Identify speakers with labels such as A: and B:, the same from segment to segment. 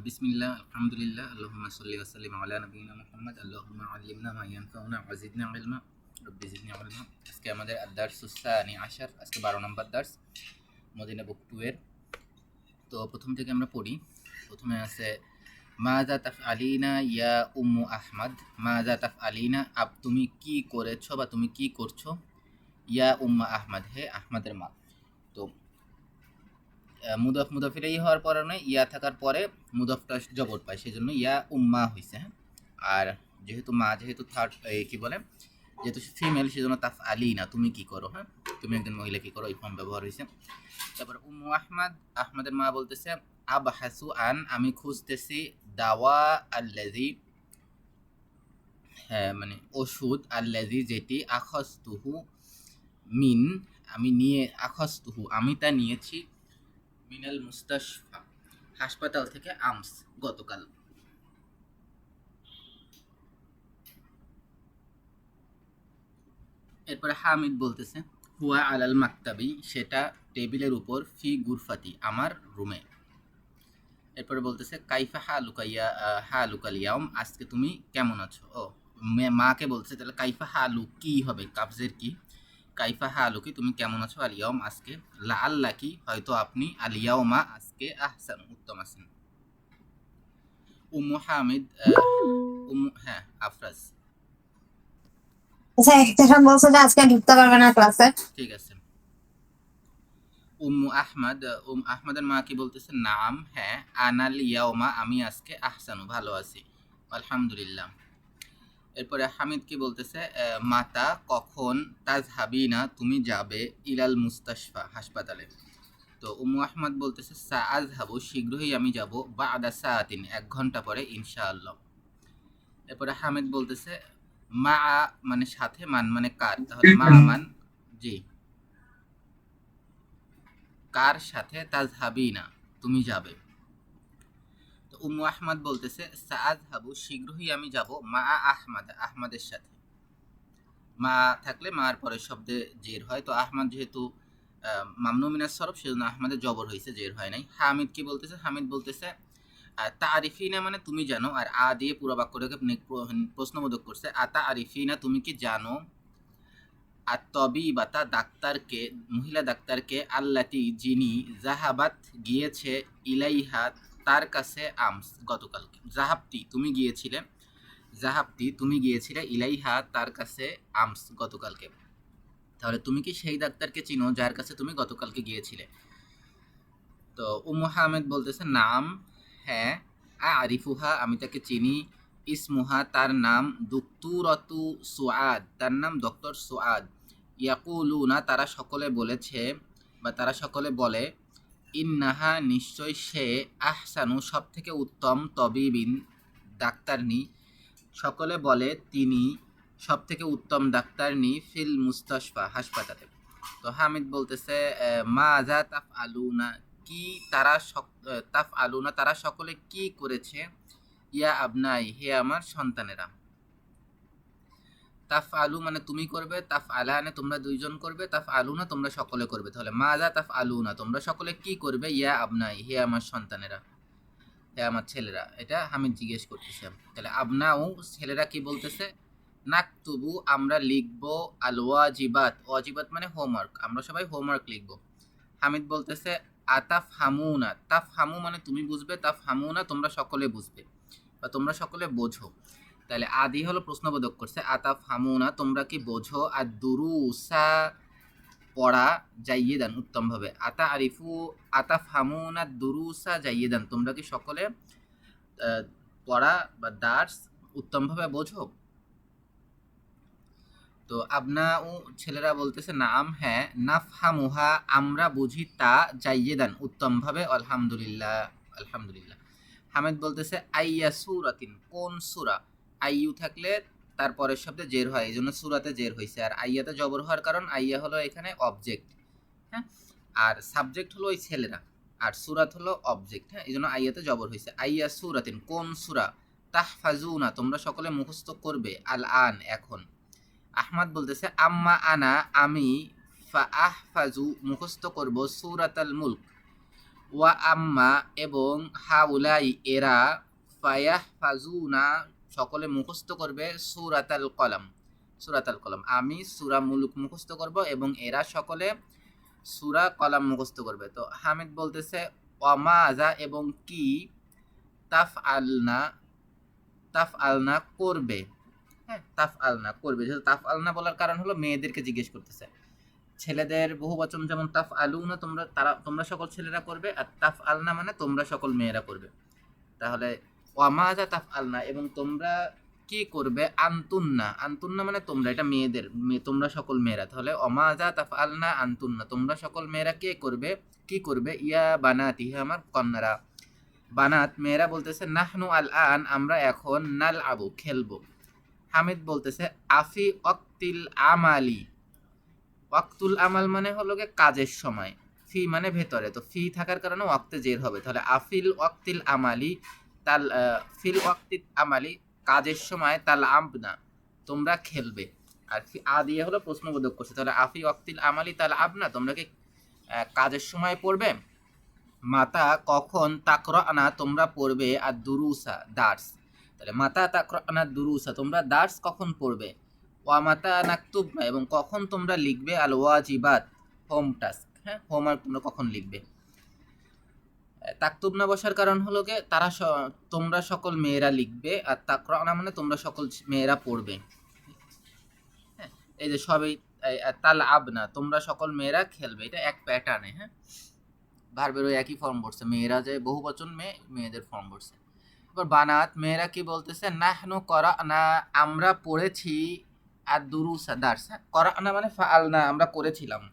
A: বিসমিল্লাহ, আলহামদুলিল্লাহ, আল্লাহুম্মা সাল্লি ওয়া সাল্লিম আলা নবিয়িনা মুহাম্মদ, আল্লাহুম্মা আল্লিমনা মা ইয়ানফাউনা ওয়া জিদনা ইলমা, রব্বি জিদনি ইলমা। আজকে আমাদের আদ-দারসুস সানি আশার, আজকে 12 নম্বর দার্স মদিনা বুক 2 এর। তো প্রথম থেকে আমরা পড়ি। প্রথমে আছে মাযা তাফআলিনা ইয়া উম্মু আহমদ। মাযা তাফআলিনা, তুমি কি করেছো বা তুমি কি করছো। ইয়া উম্মা আহমদ, হে আহমদের মা। তো মুদাফ মুদাফ ইলাইহি হওয়ার পরে নয়, ইয়া থাকার পরে মুদাফটা জবর পায়, সেই জন্য ইয়া উম্মা হয়েছে। হ্যাঁ, আর যেহেতু মা, যেহেতু থার্ড কি বলে, যেহেতু ফিমেল, সেজন্য তাফ আলী না, তুমি কি করো। হ্যাঁ, তুমি একজন মহিলা কি করো, এই ফর্ম ব্যবহার হয়েছে। তারপর উম্মু আহমদ, আহমদের মা বলতেছে আবহাসু আন, আমি খুঁজতেছি দাওয়া আল্লাযী, হ্যাঁ মানে ওষুধ, আল্লাযী যেটি, আখাসতুহু মিন, আমি নিয়ে, আখাসতুহু আমি তা নিয়েছি, মিনাল মুস্তাশফা হাসপাতাল থেকে, আমস গতকাল। এরপরে হামিদ বলতেছে হুয়া আলাল মাকতাবি, সেটা টেবিলের উপর, ফি গুরফাতি আমার রুমে। এরপরে বলতেছে কাইফা হালুকাইয়া হালুকালিয়াম, আজকে তুমি কেমন আছো। ও মাকে বলতেছে, তাহলে কাইফা হালু কি হবে, কাবজের কি, কাইফা হালুকি তুমি কেমন আছো, আলিয়াম আজকে, লা আল্লাহ কি হয়তো আপনি, আলিয়াউমা আজকে, আহসান উত্তম আছেন। উম্মু হামিদ, হ্যাঁ আফরাজ,
B: আচ্ছা, একটা সব বলছো যে আজকে ঢুকতে পারবে না ক্লাসে।
A: ঠিক আছে। উম্মু আহমদ, আহমদের মা কি বলতেছে, নাম হ্যাঁ, আনাল ইয়াওমা আমি আজকে, আহসানু ভালো আছি, আলহামদুলিল্লাহ। এরপরে হামিদ কি বলতেছে, মাতা কখন, তাজহাবিনা তুমি যাবে, ইলাল মুস্তাশফা হাসপাতালে। তো উম্মু আহমদ বলতেছে সাআযহাবু শীঘ্রই আমি যাব, বা'দা সাআতিন 1 ঘন্টা পরে, ইনশাআল্লাহ। এরপরে হামিদ বলতেছে মা মানে সাথে, মান মানে কার, তাহলে মা মান, জি কার সাথে, তাজহাবিনা তুমি যাবে। তো উম্মু আহমদ বলতেছে সাআযহাবু শীঘ্রই আমি যাব, মা আহমদ আহমদের সাথে। মা থাকলে মার পরের শব্দে জের হয়, তো আহমদ যেহেতু মামনু মিনাস সরফ, সেজন্য আহমদের জবর হয়েছে, জের হয় নাই। হামিদ কি বলতেছে, হামিদ বলতেছে তারিফিনা মানে তুমি জানো, আর আ দিয়ে পুরো বাক্যটাকে প্রশ্নবোধক করছে, আতা আরিফিনা তুমি কি জানো, আর তবিবাতা ডাক্তারকে, মহিলা ডাক্তারকে, আল্লাতি যিনি, জাহাবাত গিয়েছে, ইলাইহা তার কাছে, আমস গতকালকে, জাহাবতি তুমি গিয়েছিলে, জাহাবতি তুমি গিয়েছিলে, ইলাইহা তার কাছে, আমস গতকালকে। তাহলে তুমি কি সেই ডাক্তারকে চিনো যার কাছে তুমি গতকালকে গিয়েছিলে। তো উম্মু হামিদ বলতেছে নাম হ্যাঁ, আরিফুহা আমি তাকে চিনি, ইসমুহা তার নাম, দুক্তুরতু সুআদ তার নাম ডক্টর সুআদ, ইয়াকুলুনা তারা সকলে বলেছে বা তারা সকলে বলে, ইন্নাহা নিশ্চয় সে, আহসানু সব থেকে উত্তম, তবিবিন ডাক্তারনি সকলে বলে তিনি সব থেকে উত্তম ডাক্তারনি, ফিল মুস্তাশফা হাসপাতালে। তো হামিদ বলতেছে মাজা তাফ আলুনা কি, তারা তাফ আলুনা তারা সকলে কি করেছে, ইয়া আবনাই হে আমার সন্তানেরা। তাফ আলু মানে তুমি করবে, তাফ আলানে তোমরা দুইজন করবে, তাফ আলুনা তোমরা সকলে করবে। তাহলে মাজা তাফ আলুনা তোমরা সকলে কি করবে, ইয়া আবনাই হে আমার সন্তানেরা, হে আমার ছেলেরা। এটা হামিদ জিজ্ঞেস করতেছে। তাহলে আবনাউ ছেলেরা কি বলতেছে, নাকতুবু আমরা লিখবো, আল ওয়াজিবাত, ওয়াজিবাত মানে হোমওয়ার্ক, আমরা সবাই হোমওয়ার্ক লিখবো। হামিদ বলতেছে আতাফ হামুনা, তাফ হামু মানে তুমি বুঝবে, তাফ হামুনা তোমরা সকলে বুঝবে বা তোমরা সকলে বোঝো। তাহলে আদি হলো প্রশ্নবোধক করছে, আতাফ হামুনা তোমরা কি বোঝো, আর দুরুসা পড়া, জাইয়েদান উত্তমভাবে, আতা আরিফু আতাফ হামুনা দুরুসা জাইয়েদান তোমরা কি সকলে পড়া বা দার্স উত্তমভাবে বোঝো। তো আপনা ও ছেলেরা বলতেছে নাম হ্যাঁ, নাফহামুহা আমরা বুঝি তা, জাইয়েদান উত্তমভাবে, আলহামদুলিল্লাহ আলহামদুলিল্লাহ। হামিদ বলতেছে আইয়া সুরাতিন কোন সূরা, আইয়ু থাকলে তারপরের শব্দে জের হয়, এই জন্য সূরাতে জের হয়েছে, আর আইয়াতে জবর হওয়ার কারণ আইয়া হলো এখানে অবজেক্ট, হ্যাঁ, আর সাবজেক্ট হলো ওই ছেলেরা, আর সূরাত হলো অবজেক্ট, হ্যাঁ, এই জন্য আইয়াতে জবর হয়েছে। আইয়া সুরাতিন কোন সূরা, তাহফাজুনা তোমরা সকলে মুখস্থ করবে, আল আন এখন। আহমদ বলতেছে আম্মা আনা আমি, ফা আহফাজু মুখস্থ করব, সূরাতাল মুলক ওয়া আম্মা এবং হাউলাই এরা ফায়াহফাজুনা সকলে মুখস্থ করবে সূরাতাল কলম। সূরাতাল কলম, আমি সূরা মুলুক মুখস্থ করব এবং এরা সকলে সূরা কলম মুখস্থ করবে। তো হামিদ বলতেছে ওয়ামাযা এবং কি তাফআলনা, তাফআলনা করবে। হ্যাঁ, তাফআলনা করবে। যেহেতু তাফআলনা বলার কারণ হলো মেয়েদেরকে জিজ্ঞেস করতেছে। ছেলেদের বহুবচন যেমন তাফআলুনা তোমরা সকল ছেলেরা করবে, আর তাফআলনা মানে তোমরা সকল মেয়েরা করবে। তাহলে ওয়ামাযা তাফআলনা এবং তোমরা কি করবে, আনতুন্না, আনতুন্না মানে তোমরা, এটা মেয়েদের, তোমরা সকল মেয়েরা। তাহলে ওয়ামাযা তাফআলনা আনতুন্না, তোমরা সকল মেয়েরা কে করবে, কি করবে, ইয়া বানাতি, হে আমার কন্যারা। বানাত মেয়েরা বলতেছে নাহনু আল আন, আমরা এখন নাল আবু খেলবো। হামিদ বলতেছে আফি অক্তিল আমালি, ওয়াক্তুল আমাল মানে হলো গে কাজের সময়, ফি মানে ভেতরে, তো ফি থাকার কারণে ওয়াক্তে জের হবে। তাহলে আফিল ওয়াক্তিল আমালি তাল, ফিল ওয়াক্তিল আমালি কাজের সময়, তাল আবনা তোমরা খেলবে। আর আ দিয়ে হলো প্রশ্নবোধক করছে, তাহলে আফি ওয়াক্তিল আমালি তাল আবনা তোমরা কি কাজের সময় পড়বে। মাতা কখন, তাকরানা তোমরা পড়বে, আর দুরুসা দার্স। তাহলে মাতা তাকরানা দুরুসা তোমরা দার্স কখন পড়বে। ওয়া মাতা নাকতুবনা এবং কখন তোমরা লিখবে, আল ওয়াজিবাত হোম টাস্ক, হ্যাঁ হোমওয়ার্ক তোমরা কখন লিখবে। তাকতুবনা বসার কারণ হলো গে তারা তোমরা সকল মেয়েরা লিখবে, আর তাকরানা মানে তোমরা সকল মেয়েরা পড়বে। হ্যাঁ, এই যে সবই তাল আবনা তোমরা সকল মেয়েরা খেলবে, এটা এক প্যাটার্নে। হ্যাঁ, ভার্বের ওই একই ফর্ম পড়ছে, মেয়েরা যে বহুবচন মেয়েদের ফর্ম পড়ছে। এবার বানাত মেয়েরা কি বলতেছে, নাহনু করানা আমরা পড়েছি, আর দুরুসা দার্স। করানা মানে ফাআলনা আমরা করেছিলাম,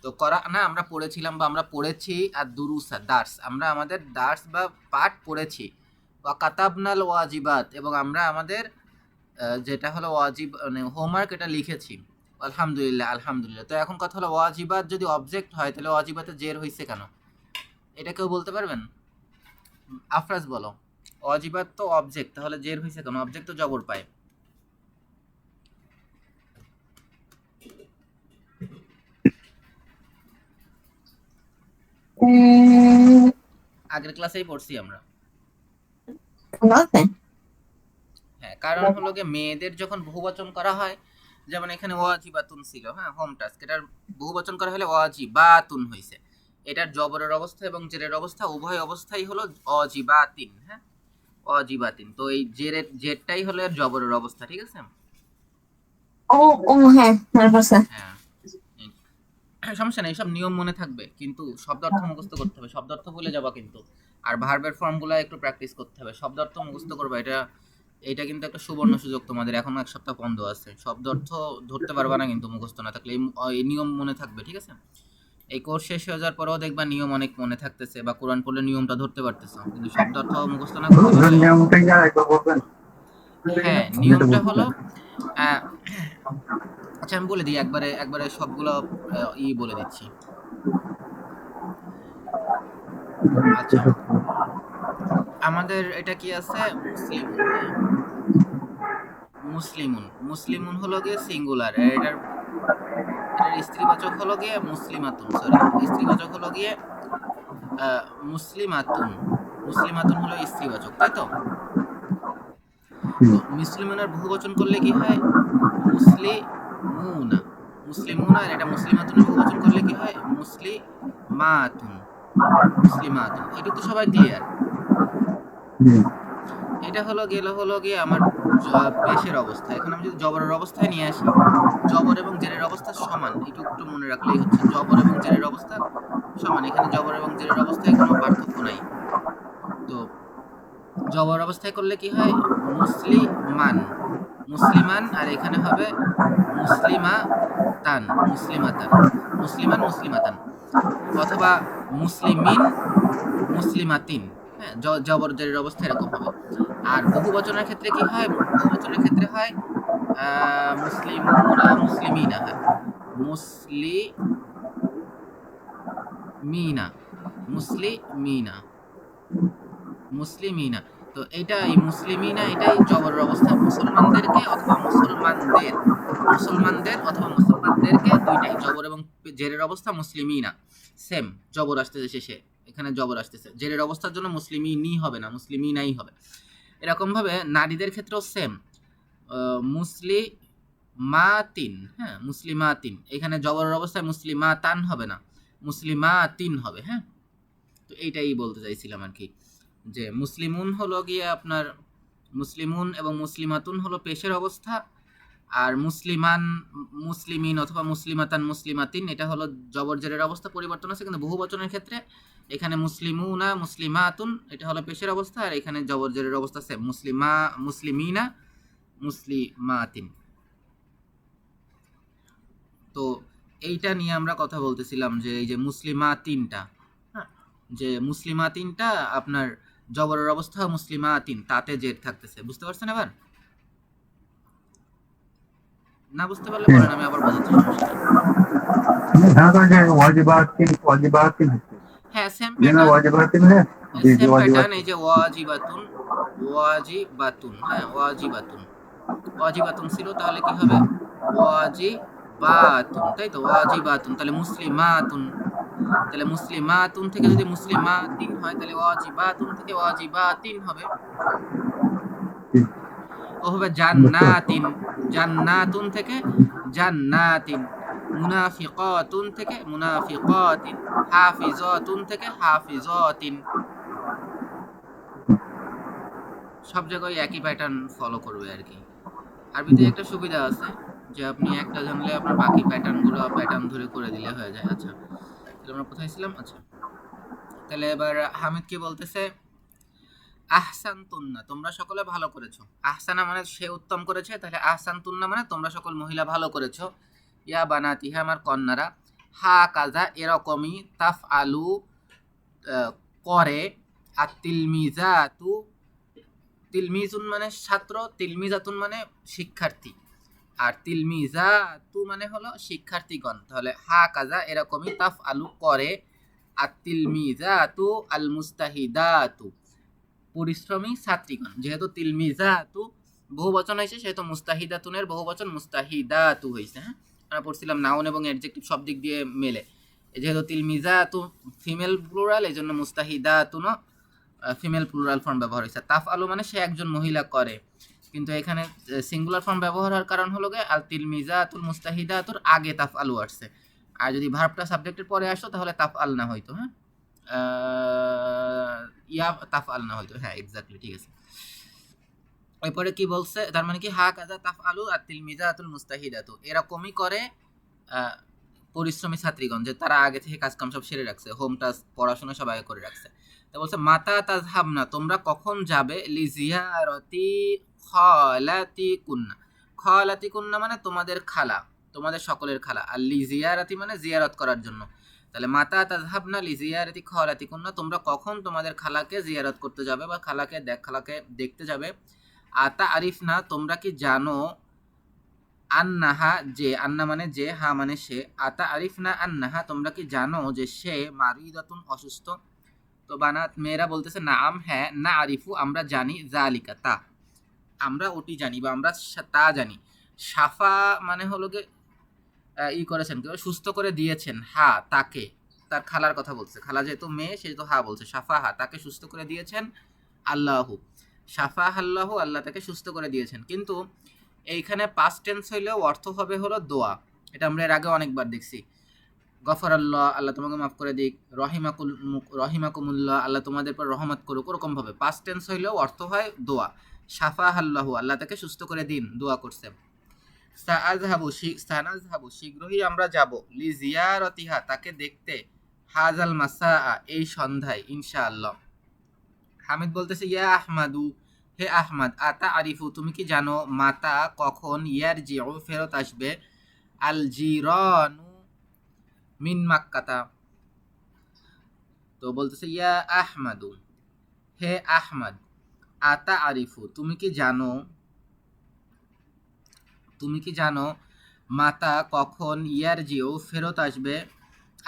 A: তো করানা আমরা পড়েছিলাম বা আমরা পড়েছি, আর দুরুসা দার্স আমরা আমাদের দার্স বা পাঠ পড়েছি। ওয়া কাতাবনাল ওয়াজিবাত এবং আমরা আমাদের যেটা হলো ওয়াজিব মানে হোমওয়ার্ক এটা লিখেছি। আলহামদুলিল্লাহ, আলহামদুলিল্লাহ। তো এখন কথা হলো ওয়াজিবাত যদি অবজেক্ট হয় তাহলে ওয়াজিবাতে জের হয়েছে কেন, এটা কেউ বলতে পারবেন? আফরাজ বলো, ওয়াজিবাত তো অবজেক্ট, তাহলে জের হয়েছে কেন, অবজেক্ট তো জবর পায়। আগের ক্লাসেই পড়ছি আমরা। হ্যাঁ, কারণ হলো গিয়ে মেয়েদের যখন বহুবচন করা হয়, যেমন এখানে ওয়াজিবাতুন ছিল, হ্যাঁ হোম টাস্ক, এটার বহুবচন করা হলে ওয়াজিবাতুন হয়েছে। এটার জবরের অবস্থা এবং জেরের অবস্থা উভয় অবস্থাই হলো অজিবাতিন। হ্যাঁ, অজিবাতিন, তো এই জেরটাই হলো এর জবরের অবস্থা, ঠিক আছে।
B: ও ও হ্যাঁ,
A: হ্যাঁ সমস্যা নেই, সব নিয়ম মনে থাকবে, কিন্তু শব্দার্থ মুখস্থ করতে হবে, শব্দার্থ ভুলে যাবা কিন্তু। আর ভার্বের ফর্মগুলো একটু প্র্যাকটিস করতে হবে, শব্দার্থ মুখস্থ করবা, এটা কিন্তু একটা সুবর্ণ সুযোগ তোমাদের, এখনো এক সপ্তাহ বন্ধ আছে, শব্দার্থ ধরতে পারবা না কিন্তু মুখস্থ না থাকলে। এই নিয়ম মনে থাকবে, ঠিক আছে। এই কোর্স শেষ হয়ে যাওয়ার পরেও দেখবা নিয়ম অনেক মনে থাকতেছে, বা কোরআন পড়লে নিয়মটা ধরতে পারতেছো, কিন্তু শব্দার্থ মুখস্থ না করতে পারলে। হ্যাঁ, নিয়মটা হলো আচ্ছা আমি বলে দিই একবারে একবারে সবগুলো বলে দিচ্ছি। আচ্ছা, আমাদের এটা কি আছে, মুসলিমুন। মুসলিমুন হলো গিয়ে সিঙ্গুলার, এটার স্ত্রীবাচক হলো গিয়ে মুসলিমাতুন, সরি স্ত্রীবাচক হলো গিয়ে মুসলিমাতুন। মুসলিমাতুন হলো স্ত্রীবাচক, তাই তো। মুসলিমুনের বহুবচন করলে কি হয়, মুসলিমুনা। মুসলিমুনা, আর এটা মুসলিমাতুনের বহুবচন করলে কি হয়, মুসলিমাতুন। মুসলিমাতুন, এটা তো সবাই ক্লিয়ার। এটা হলো গিয়ে আমার পেশের অবস্থা। এখন আমি যদি জবরের অবস্থায় নিয়ে আসি, জবর এবং জেরের অবস্থা সমান, একটু মনে রাখলেই হচ্ছে, জবর এবং জেরের অবস্থা সমান। এখানে জবর এবং জেরের অবস্থায় কোনো পার্থক্য নাই। তো জবর অবস্থায় করলে কি হয়, মুসলিমান, মুসলিমান, আর এখানে হবে মুসলিমাতান, মুসলিমাতান, মুসলিমান, মুসলিমাতান, অথবা মুসলিমিন, মুসলিমাতিন। হ্যাঁ, জবর জেরের অবস্থা এরকম হবে। আর বহুবচনের ক্ষেত্রে কি হয়, বহুবচনের ক্ষেত্রে হয় মুসলিমুনা, মুসলিমিনা, হয় মুসলিমিনা, মুসলিমিনা, মুসলিমিনা। তো এইটা এই মুসলিমিনা এটাই জবরের অবস্থা, মুসলমানদেরকে অথবা মুসলমানদের অথবা মুসলমানদেরকে, দুইটাই জবর এবং জেরের অবস্থা মুসলিমিনা সেম, জবর আসতেছে শেষে, এখানে জবর আসতেছে, জেরের অবস্থার জন্য মুসলিমিনি হবে না, মুসলিমিনাই হবে। এরকম ভাবে নারীদের ক্ষেত্রেও সেম, মুসলিমাতিন, হ্যাঁ মুসলিমাতিন, এখানে জবরের অবস্থায় মুসলিমাতান হবে না, মুসলিমাতিন হবে। হ্যাঁ, তো এইটাই বলতে চাইছিলাম আর কি, যে মুসলিমুন হলো গিয়ে আপনার, মুসলিমুন এবং মুসলিমাতুন হলো পেশের অবস্থা, আর মুসলিমান, মুসলিমিন অথবা মুসলিমাতান, মুসলিমাতিন এটা হলো জবর জেরের অবস্থা পরিবর্তন আছে, কিন্তু বহু বচনের ক্ষেত্রে এখানে মুসলিমুনা মুসলিমাতুন এটা হলো পেশের অবস্থা, আর এখানে জবর জেরের অবস্থা সেম, মুসলিমা মুসলিমিনা মুসলিমাতিন। তো এইটা নিয়ে আমরা কথা বলতেছিলাম যে এই যে মুসলিমা তিনটা, হ্যাঁ, যে মুসলিমা তিনটা আপনার জবরের অবস্থা মুসলিমা তিন, তাতে জেদ থাকতেছে, বুঝতে পারছেন এবার? না বুঝতে পারলে বলেন, আমি আবার বোঝাচ্ছি, সমস্যা নেই।
C: यहाँ का जो वाजिबातिन
A: হ্যাঁ সেম
C: ये ना
A: প্যাটার্ন,
C: वाजिबातिन है जी जी
A: সেম প্যাটার্ন,
C: वाजिबातिन
A: এই যে ওয়াজিবাতুন, ওয়াজিবাতুন, হ্যাঁ ওয়াজিবাতুন, ওয়াজিবাতুন ছিল, তাহলে কি হবে ওয়াজিবাতুন, তাই তো ওয়াজিবাতুন, তাহলে মুসলিমাতুন, তাহলে মুসলিমাতুন থেকে যদি মুসলিমাতিন হয় তাহলে ওয়াজিবাতুন থেকে ওয়াজিবাতিন হবে। ও হবে জান্নাতিন, জান্নাতুন থেকে জান্নাতিন, মুনাফিকাতুন থেকে মুনাফিকাতিন, হাফিজাতুন থেকে হাফিজাতিন। সব জায়গায় একই প্যাটার্ন ফলো করবে আর কি। আরবিতে একটা সুবিধা আছে যে আপনি একটা জানলে আপনার বাকি প্যাটার্ন ধরে করে দিলে হয়ে যায়। আচ্ছা, তাহলে আমরা কোথায় ছিলাম? আচ্ছা, তাহলে এবার হামিদ কি বলতেছে, আহসানতুন্না তোমরা সকলে ভালো করেছো, আহসানা মানে সে উত্তম করেছে, তাহলে আহসানতুন্না মানে তোমরা সকল মহিলা ভালো করেছো, ইয়া বানাতি হে আমার কন্যারা, হা কাজা এরকমই, তাফ আলু করে, আর তিলমিজাতু, তিলমিজুন মানে ছাত্র, তিলমিজাতুন মানে শিক্ষার্থী, আর তিলমিজাতু মানে হলো শিক্ষার্থীগণ, তাহলে হা কাজা এরকমই, তাফ আলু করে, আর তিলমিজাতু আল মুস্তাহিদাতু পরিশ্রমী ছাত্রীগণ, যেহেতু তিলমিজাতু বহু বচন হয়েছে সেহেতু মুস্তাহিদাতুনের বহু বচন মুস্তাহিদাতু হয়েছে। হ্যাঁ, আমরা পড়ছিলাম নাউন এবং অ্যাডজেক্টিভ সব দিক দিয়ে মেলে, যেহেতু তিলমিজাতু ফিমেল প্লুরাল এই জন্য মুস্তাহিদাতুনও ফিমেল প্লুরাল ফর্ম ব্যবহার হয়েছে। তাফ আলু মানে সে একজন মহিলা করে, কিন্তু এখানে সিঙ্গুলার ফর্ম ব্যবহার হওয়ার কারণ হলো গে আল তিলমিজাতুল মুস্তাহিদাতুর আগে তাফ আলু আসছে, আর যদি ভার্বটা সাবজেক্টের পরে আসতো তাহলে তাফ আল না হইতো। হ্যাঁ, ইয়া তাফ আল না হইতো, হ্যাঁ এক্স্যাক্টলি ঠিক আছে। এরপরে কি বলছে, তার মানে কি হা কাজা তাফ আলু আর তিলমিজাতুল মুস্তাহিদাতু এরকমই করে পরিশ্রমী ছাত্রীগণ, যে তারা আগে থেকে কাজকাম সব সেরে রাখছে, হোম টাস্ক পড়াশোনা সব আগে করে রাখছে। তো বলছে মাতা তাজহাবনা তোমরা কখন যাবে, লিজিয়ারতি খালাতি কুন্না, খালাতি কুন্না মানে তোমাদের খালা, তোমাদের সকলের খালা, আর লিজিয়ারাতি মানে জিয়ারত করার জন্য, তাহলে মাতা তাজহাবনা লিজিয়ারতি খালাতি কুন্না তোমরা কখন তোমাদের খালাকে জিয়ারত করতে যাবে বা খালাকে দেখতে যাবে। আতা আরিফ না তোমরা কি জানো, আন্নাহা যে, আন্না মানে যে, হা মানে সে, আতা আরিফ না আন্নাহা তোমরা কি জানো যে সে মারিদাতুন অসুস্থ। তো বানাত মেয়েরা বলতেছে নাম, হ্যাঁ, না আরিফু আমরা জানি, জালিকা তা, আমরা ওটি জানি বা আমরা তা জানি। সাফা মানে হলো গে ই করেছেন কেউ, সুস্থ করে দিয়েছেন, হা তাকে, তার খালার কথা বলছে, খালা যেহেতু মেয়ে সেহেতু হা বলছে, সাফা হা তাকে সুস্থ করে দিয়েছেন, আল্লাহু সাফা আল্লাহু আল্লাহ তাকে সুস্থ করে দিয়েছেন, কিন্তু এইখানে পাস্ট টেন্স হইলেও অর্থ হবে হলো দোয়া, এটা আমরা এর আগে অনেকবার দেখছি, গফর আল্লাহ আল্লাহ তোমাকে মাফ করে দিক, রহিমাকুমুল্লাহ আল্লাহ তোমাদের পর রহমত করুক, ওরকম ভাবে পাস্ট টেন্স হইলেও অর্থ হয় দোয়া, সাফা আল্লাহু আল্লাহ তাকে সুস্থ করে দিন, দোয়া করছে। সানাজহাবু শীঘ্রই আমরা যাব, লিজিয়ারতিহা তাকে দেখতে, হাজাল মাসা এই সন্ধ্যায় ইনশাআল্লাহ। হামিদ বলতেছে ইয়া আহমাদু হে আহমদ, আতা আরিফু তুমি কি জানো, মাতা কখন, ইয়ার জিউ ফেরত আসবে, আল জিরানু মিন মাক্কাতা। তো বলতেছে ইয়া আহমাদু হে আহমদ, আতা আরিফু তুমি কি জানো মাতা কখন, ইয়ার জিউ ফেরত আসবে,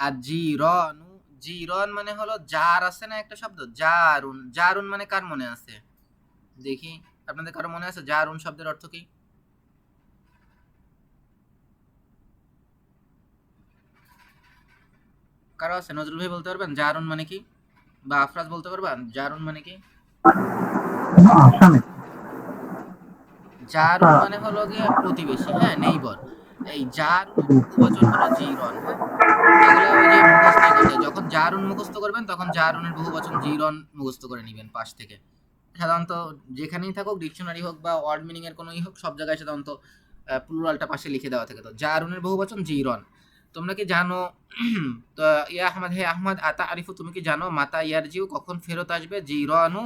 A: আর জিরানু, জিরন মানে হলো জার, আছে না একটা শব্দ জারুন, জারুন মানে কার মনে আছে দেখি, আপনাদের কারো মনে আছে জারুন শব্দের অর্থ কি? কারো আছে? নজরুল ভাই বলতে পারবেন জারুন মানে কি? বা আফরাজ বলতে পারবা জারুন মানে কি?
C: না আসামে
A: জারুন মানে হলো গিয়ে প্রতিবেশী, হ্যাঁ, নেইবার। এই জারুনের বহুবচন হলো জিরন, হ্যাঁ। এগুলা ওই যে মুখস্থই করতে হয়। যখন জারুন মুখস্থ করবেন তখন জারুনের বহুবচন জিরন মুখস্থ করে নিবেন পাশ থেকে। সাধারণত যেখানেই থাকুক, ডিকশনারি হোক বা ওয়ার্ড মিনিং এর কোনোই হোক, সব জায়গায় সাধারণত প্লুরালটা পাশে লিখে দেওয়া থাকে। তো জারুনের বহুবচন জিরন। তোমরা কি জানো তো ইয়া আহমদ, হে আহমদ, আতা আরিফু, তুমি কি জানো মাতা ইয়ারজিউ, কখন ফেরত আসবে, জিরানু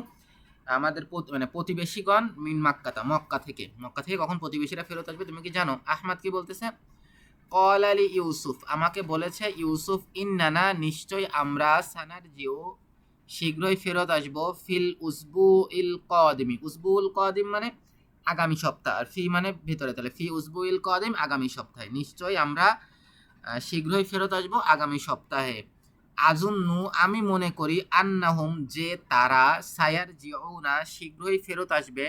A: আমাদের মানে প্রতিবেশীগণ, মিন মাক্কাতা, মক্কা থেকে কখন প্রতিবেশীরা ফেরত আসবে তুমি কি জানো? আহমদ কি বলতেছে? কল আলী ইউসুফ, আমাকে বলেছে ইউসুফ, ইন্নানা, নিশ্চয় আমরা, সানার জিও, শীঘ্রই ফেরত আসবো, ফিল উসবু ইল কদিমি, উসবুল কদিম মানে আগামী সপ্তাহ, আর ফি মানে ভিতরে, তাহলে ফি উসবু ইল কদিম আগামী সপ্তাহে, নিশ্চয়ই আমরা শীঘ্রই ফেরত আসবো আগামী সপ্তাহে। আজুন্নু, আমি মনে করি, আন্নাহুম, যে তারা, সায়ার জিউনা, শীঘ্রই ফেরত আসবে,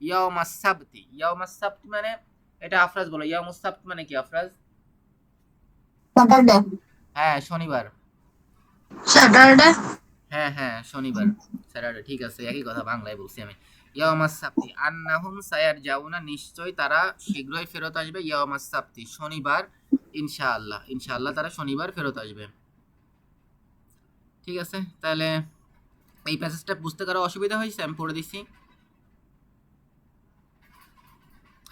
A: ইয়াউমাস সাবতি, ইয়াউমাস সাবতি মানে, এটা আফরাজ বলো, ইয়াউমাস সাবত মানে কি আফরাজ?
B: স্যাটারডে।
A: হ্যাঁ, শনিবার।
B: স্যাটারডে।
A: হ্যাঁ হ্যাঁ, শনিবার, স্যাটারডে, ঠিক আছে, একই কথা, বাংলায় বলছি আমি। ইয়াউমাস সাবতি, আন্নাহুম সায়ার জাউনা, নিশ্চয় তারা শীঘ্রই ফেরত আসবে, ইয়াউমাস সাবতি, শনিবার, ইনশাআল্লাহ, ইনশাআল্লাহ তারা শনিবার ফেরত আসবে। ঠিক আছে, তাহলে এই প্যাসেজটা বুঝতে কারো অসুবিধা হয়েছে? আমি পড়ে দিচ্ছি।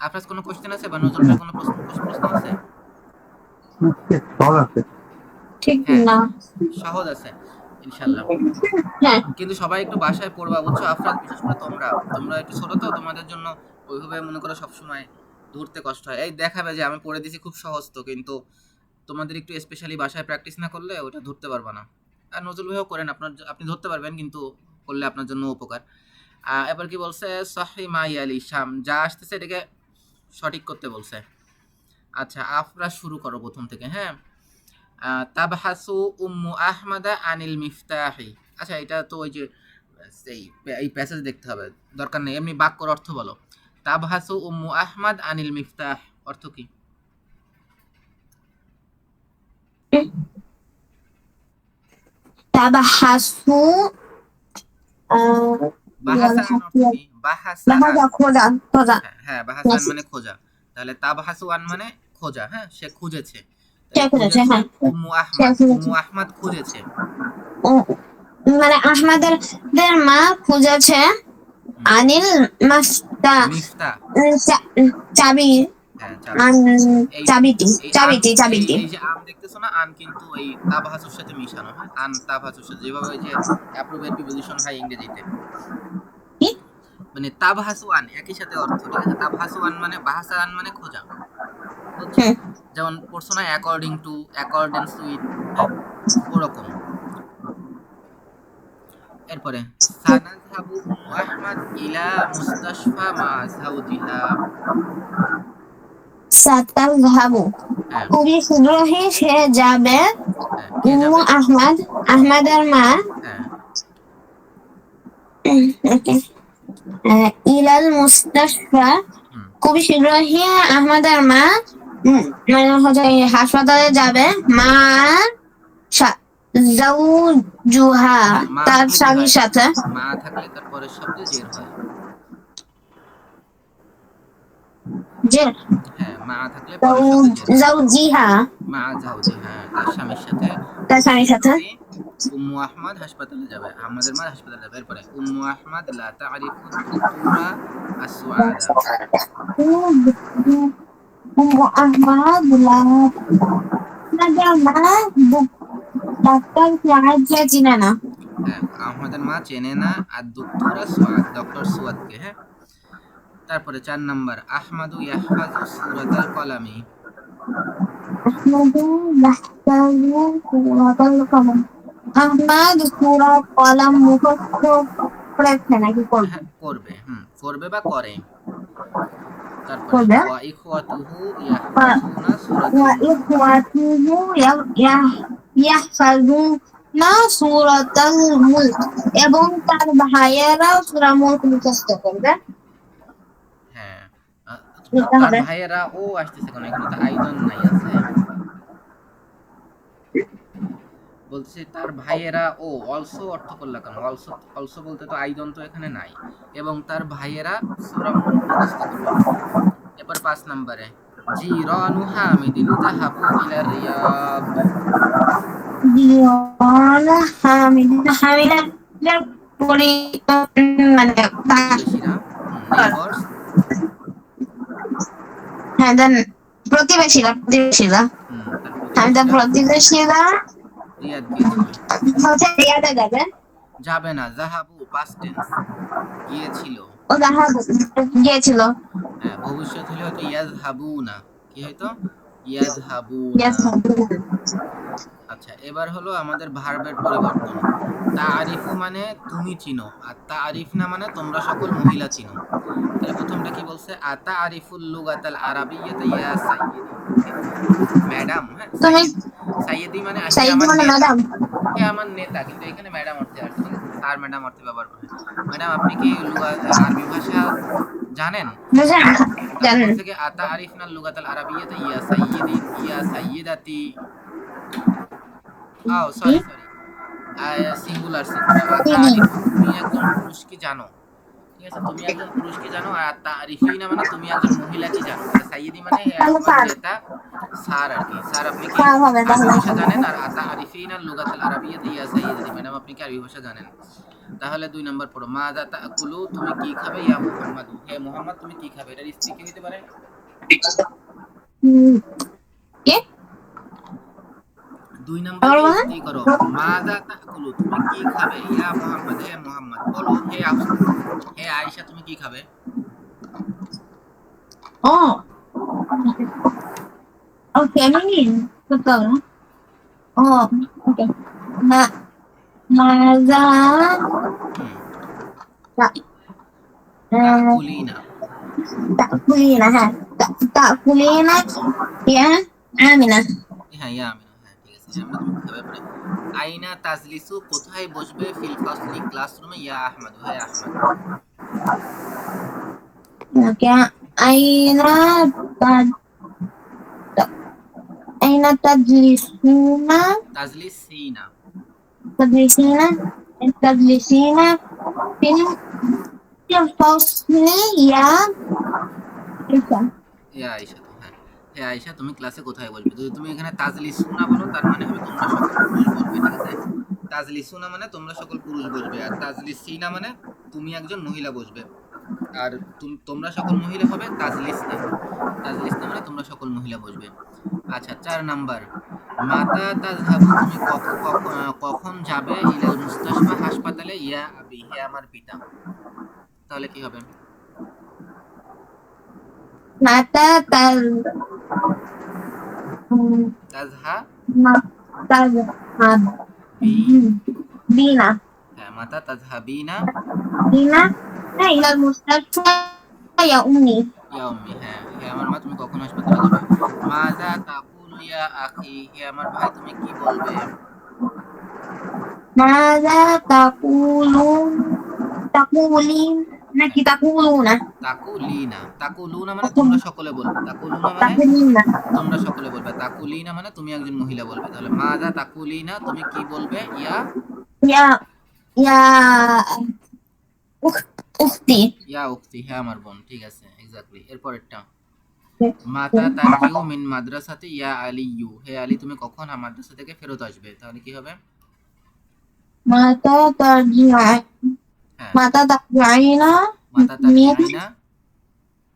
A: আপনার কোনো কোশ্চেন আছে বা নজরুল ভাই কোনো প্রশ্ন আছে?
C: সহজ আছে।
B: ঠিক
A: হ্যাঁ,
B: না?
A: সহজ আছে ইনশাআল্লাহ।
B: হ্যাঁ।
A: কিন্তু সবাই একটু বাসায় পড়বা, বুঝছো আফরাজ, বিশেষ করে তোমরা একটু ছোট তো, তোমাদের জন্য ওইভাবে মনে করো সবসময় ধরতে কষ্ট হয়। এই দেখাবে যে আমি পড়ে দিছি খুব সহজ, তো কিন্তু তোমাদের একটু স্পেশালি বাসায় প্র্যাকটিস না করলে ওটা ধরতে পারবা না। আর নজরুল ভাইও করেন, আপনি ধরতে পারবেন, কিন্তু করলে আপনার জন্য উপকার। এবার কি বলছে? সহি মাই আলী শাম, যা আসতেছে এটাকে সঠিক করতে বলছে। আচ্ছা, আফরা শুরু করো প্রথম থেকে, হ্যাঁ। তাবহাসু উম্মু আহমাদা আনিল মিফতাহি। আচ্ছা, এটা তো ওই যে এই প্যাসেজ দেখতে হবে, দরকার নেই, এমনি বাক্যর অর্থ বলো। তাবহাসু উম্মু আহমাদ আনিল মিফতাহ, অর্থ কি?
B: তাবাহাসু
A: বাহাসান অর্থ কি? বাহাসান,
B: খোঁজা খোঁজা।
A: হ্যাঁ, বাহাসান মানে খোঁজা। তাহলে তাবহাসুয়ান মানে খোঁজা, হ্যাঁ, সে খুঁজেছে।
B: সে
A: তাহলে
B: খুঁজেছে,
A: খুঁজেছে
B: হ্যাঁ।
A: উম্মু
B: সে
A: আহমাদ,
B: খুঁজেছে।
A: উম্মু আহমাদ খুঁজেছে।
B: মানে আহমাদের মা খুঁজেছে
A: হুম,
B: আনিল মাস্তা
A: মিফতা,
B: চাবি।
A: হ্যাঁ, চাবি। এই
B: চাবিটি
A: এই আন,
B: চাবিটি
A: এই
B: চাবিটি।
A: এই যে আন দেখতেছো না, আন কিন্তু এই তাবহাসুর সাথে মিশানো, হ্যাঁ, আন তাবহাসুর সাথে, যেভাবে ওই যে অ্যাপ্রোপ্রিয়েট প্রিপোজিশন হয় ইংরেজিতে,
B: কি?
A: মানে তাবহাসু আন একই সাথে অর্থ, ঠিক আছে। তাবহাসু আন মানে বাহাসা আন মানে খোঁজা, বুঝছো?
B: হুম।
A: যেমন পড়ছো না অ্যাকর্ডিং টু, অ্যাকর্ডেন্স উইথ, হ্যাঁ, ওরকম। এরপরে সানাযহাবু উম্মু আহমাদ ইলা মুস্তাশফা মা যাওজিহা।
B: সাতাযহাবু,
A: হ্যাঁ
B: খুবই শীঘ্রই সে যাবে।
A: হ্যাঁ, কে
B: উম্মু
A: যাবে?
B: আহমাদ, আহমাদের মা,
A: হ্যাঁ,
B: ইলাল মুস্তাশফা,
A: হুম,
B: খুবই শীঘ্রই আহমাদের মা, মানে হচ্ছে হাসপাতালে যাবে। মা জাউজুহা,
A: না, মা
B: তার
A: থাকলে কি
B: স্বামীর
A: হয়?
B: সাথে।
A: মা থাকলে তার পরের শব্দে জের হয়।
B: যে
A: হ্যাঁ, মা থাকলে পরের শব্দে জের হয়।
B: জাউজিহা,
A: মা যাওজি, হ্যাঁ, তার স্বামীর সাথে
B: তার
A: খুব
B: স্বামীর সাথে।
A: শীঘ্রই উম্মু আহমদ হাসপাতালে যাবে, আমাদের মা হাসপাতালে যাবে। এরপরে উম্মু আহমদ লা তারিফু দুতুরা আসওয়াদা।
B: উম্মু আহমাদ আহমাদের মা ডাক্তার সুয়াদকে চিনে না।
A: হ্যাঁ, আমাদের মা চেনে না আর দুতুরা সুয়াদ, ডক্টর সুয়াদকে, হ্যাঁ। তারপরে 4 নাম্বার, আহমাদু ইয়াহফাজু সূরাতাল কলামি।
B: আহমাদু ইয়াহতাজু সূরাতাল কলম, আহমাদ সূরা কলম মুখস্থ করেছে নাকি করবে?
A: হ্যাঁ, করবে, করবে বা করে। তারপরে
B: করবে।
A: ওয়া ইখওয়াতুহু ইয়াহফাজুনা সূরাতাল মুলক।
B: وإخوته يحفظون সূরাতাল মুলক, এবং তার ভাইয়েরা সূরা মুলক মুখস্থ করবে।
A: হ্যাঁ, আহ,
B: বুঝতে
A: তার
B: হবে।
A: ভাইয়েরা ও আসতেছে কেন? এখানে তো আইজন নাই আছে। বলছে তার ভাইয়েরা ও অলসো অর্থ করলা কেন? অলসো অলসো বলতে তো আইদন তো এখানে নাই, এবং তার ভাইয়েরা সূরা মুলক মুখস্থ করবে। এরপর ৫ নম্বরে জিরানু হামিদিন যাহাবু ইলা রিয়াদ।
B: জীবন হামিদা পরি মানে
A: প্রতিবেশীরা, নেইবারস।
B: হ্যাঁ দেন প্রতিবেশীরা
A: তার
B: হামিদা
A: প্রতিবেশীরা
B: প্রতিবেশীরা
A: রিয়াদ গিয়েছিল।
B: হচ্ছে রিয়াদে যাবে।
A: যাবে না, জাহাবু পাস্ট টেন্স, গিয়েছিল।
B: ও দেখা গিয়েছিল।
A: হ্যাঁ, ভবিষ্যৎ হলে হয়তো ইয়াজহাবুনা, কি হয়তো ইয়াজহাবুনা।
B: Yes,
A: আচ্ছা, এবার হলো আমাদের ভার্বের পরিবর্তন। তারিফু মানে তুমি চিনো, আর তারিফ না মানে তোমরা সকল মহিলা চিনো। তাহলে প্রথমটা কি বলছে? আতা আরিফুল লুগাতাল আরাবিয়াতা ইয়া সাইয়্যিদি। ম্যাডাম, হ্যাঁ,
B: তুমি
A: সাইয়্যিদি মানে হে
B: সাইদ
A: আমার
B: মানে
A: নেতা,
B: ম্যাডাম।
A: হে আমার নেতা, কিন্তু এখানে ম্যাডাম অর্থে আসছে, ঠিক আছে? স্যার ম্যাডাম অর্থে ব্যবহার করে। ম্যাডাম আপনি কি আরবি ভাষা জানেন?
B: বুঝলেন?
A: তারপর
B: জানেন?
A: বলছে কি আতা আরিফনা লুগাতাল আরাবিয়াতা ইয়া সাইয়্যিদি ইয়া সাইয়্যিদাতি। Sorry sorry, singular sense. আতা
B: দিদি
A: আরিফু তুমি একজন পুরুষ কি জানো, ঠিক আছে? তুমি একজন পুরুষ কি জানো, আর তারিফিনা মানে তুমি একজন মহিলা কি জানো। তাহলে সাইয়্যিদি মানে হে
B: তাহলে
A: আমার
B: স্যার
A: নেতা, স্যার আর কি। স্যার আপনি কি
B: স্যার হবে
A: আরবি
B: তাহলে।
A: ভাষা জানেন? আর আতা আরিফিনা লুগাতাল আরাবিয়াতা ইয়া সাইয়্যিদাতি, ম্যাডাম আপনি কি আরবি ভাষা জানেন? তাহলে ২ নম্বর পড়ো, মাযা তাকুলু তুমি কি খাবে, ইয়া মুহাম্মাদু হে মুহাম্মদ তুমি কি খাবে। এটার স্ত্রী কি হতে পারে?
B: হুম, কে
A: ২
B: আবার
A: নম্বরকে
B: বলেন?
A: স্ত্রী করো। মাযা তাকুলু তুমি কি খাবে, ইয়া মুহাম্মদ হে মুহাম্মদ। বলো হে আয়েশা তুমি কি খাবে?
B: ও ও feminine betul. Oh, oke. Nah, maza
A: হুম,
B: tak
A: তাকুলিনা।
B: tak kulina ha. Tak kulina ya Aminah.
A: হ্যাঁ, ইয়া আমিনা, হ্যাঁ ঠিক আছে। ইয়া আমিনা তুমি কি খাবে? পরে আইনা তাজলিসু কোথায় বসবে, ফিল ফাসলি ক্লাসরুমে, ইয়া আহমদ হে Ahmad.
B: Oke, aina tad aina tajlisuna
A: তাজলিসিনা,
B: tajlisina tajlisina fil fasli ya Isa.
A: ইয়া আয়েশা তো, হ্যাঁ হে আয়েশা তুমি ক্লাসে কোথায় বসবে। যদি তুমি এখানে তাজলিসুনা বলো তার মানে হবে তোমরা সকল পুরুষ বসবে, ঠিক আছে? তাজলিসুনা মানে তোমরা সকল পুরুষ বসবে, আর তাজলিসিনা মানে তুমি একজন মহিলা বসবে। আর তোমরা সকল মহিলা হবে তাজলিসনা। তাজলিসনা মানে তোমরা সকল মহিলা বসবে। আচ্ছা, ৪ নাম্বার, মাতা তাযহাবু তুমি কখন যাবে, ইলাল মুস্তাশফা হাসপাতালে, ইয়া আবি হে আমার পিতা। তাহলে কি হবে?
B: Mata tal
A: তাজহা
B: Tal
A: বি,
B: Dina
A: হ্যাঁ মাতা তাযহাবিনা
B: Dina ilal mustasfa ya ummi.
A: ইয়া উম্মি, হ্যাঁ হে আমার মা তুমি কখন হাসপাতালে যাবে। মাযা তাকুলু ইয়া আখি হে আমার ভাই তুমি কি বলবে।
B: Maza takulin naকি takuluna
A: তাকুলুনা মানে তোমরা সকলে বলবে। তাকুলুনা মানে
B: takulina
A: তোমরা সকলে বলবে। তাকুলিনা মানে তুমি একজন মহিলা বলবে। তাহলে মাযা তাকুলিনা তুমি কি বলবে, ইয়া
B: ya ya ukhti.
A: ইয়া উখতি হে আমার বোন, ঠিক আছে এক্স্যাক্টলি। এরপরেরটা, মাতা তারজিউ মিন মাদ্রাসাতি ইয়া আলিয়ু হে আলী তুমি কখন মাদ্রাসা থেকে ফেরত আসবে। তাহলে কি হবে?
B: Mata tarji'a
A: হ্যাঁ
B: mata tarji'ina
A: মাতা
B: min
A: তারজিআইনা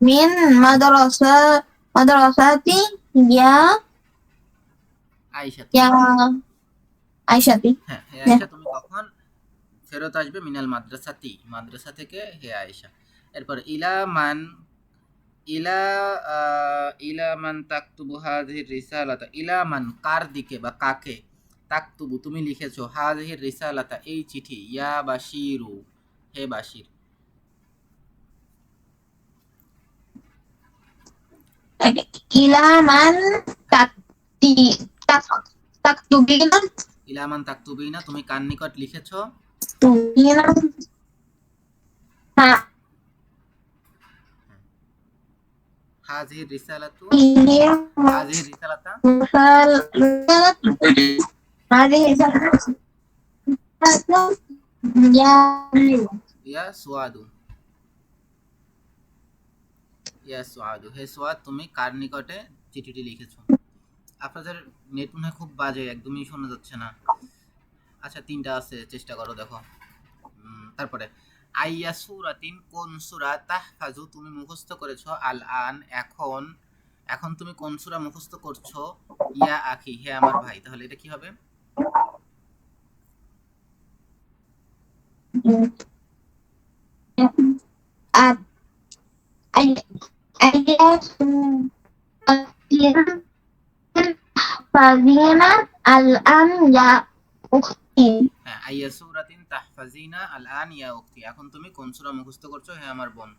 B: min madrasati ya
A: Ayesha,
B: ya Aisyati.
A: হ্যাঁ হে
B: Ya.
A: আয়েশা তুমি কখন ফেরত আসবে, মিনাল মাদ্রাসাতি মাদ্রাসা থেকে, হে আয়েশা। এরপর ইলা মান তাকতুবু হাযিহির রিসালাতা, ইলা মান কার দিকে বা কাকে, তাকতুবু তুমি লিখেছো, হাযিহির রিসালাতা এই চিঠি, ইয়া বাশিরু হে Bashir.
B: Ila man takti tak taktubina
A: ইলা মান তাকতুবিনা তুমি কার নিকট লিখেছো,
B: tubina ha
A: হাযিহির রিসালাতু
B: ini
A: হাযিহির রিসালাতা
B: musal هذه ثلاثة يا
A: ইয়া সুয়াদু, ইয়া সুয়াদু, হে সুয়াদ তুমি কার নিকটে চিঠিটি লিখেছো। আপনাদের নেট মনে হয় খুব বাজে, একদমই শোনা যাচ্ছে না। আচ্ছা, তিনটা আছে, চেষ্টা করো দেখো। তারপরে আইয়া সূরাতিন, কোন সূরা, তাহফাজু তুমি মুখস্থ করেছো, আল আন এখন, এখন তুমি কোন সূরা মুখস্থ করছো, ইয়া আখি হে আমার ভাই। তাহলে এটা কি হবে?
B: فاذينا الآن يا أختي
A: হ্যাঁ, আইয়া সূরাতিন তাহফাজিনা আল আন ইয়া উখতি, এখন তুমি কোন সূরা মুখস্থ করছো হে আমার বোন।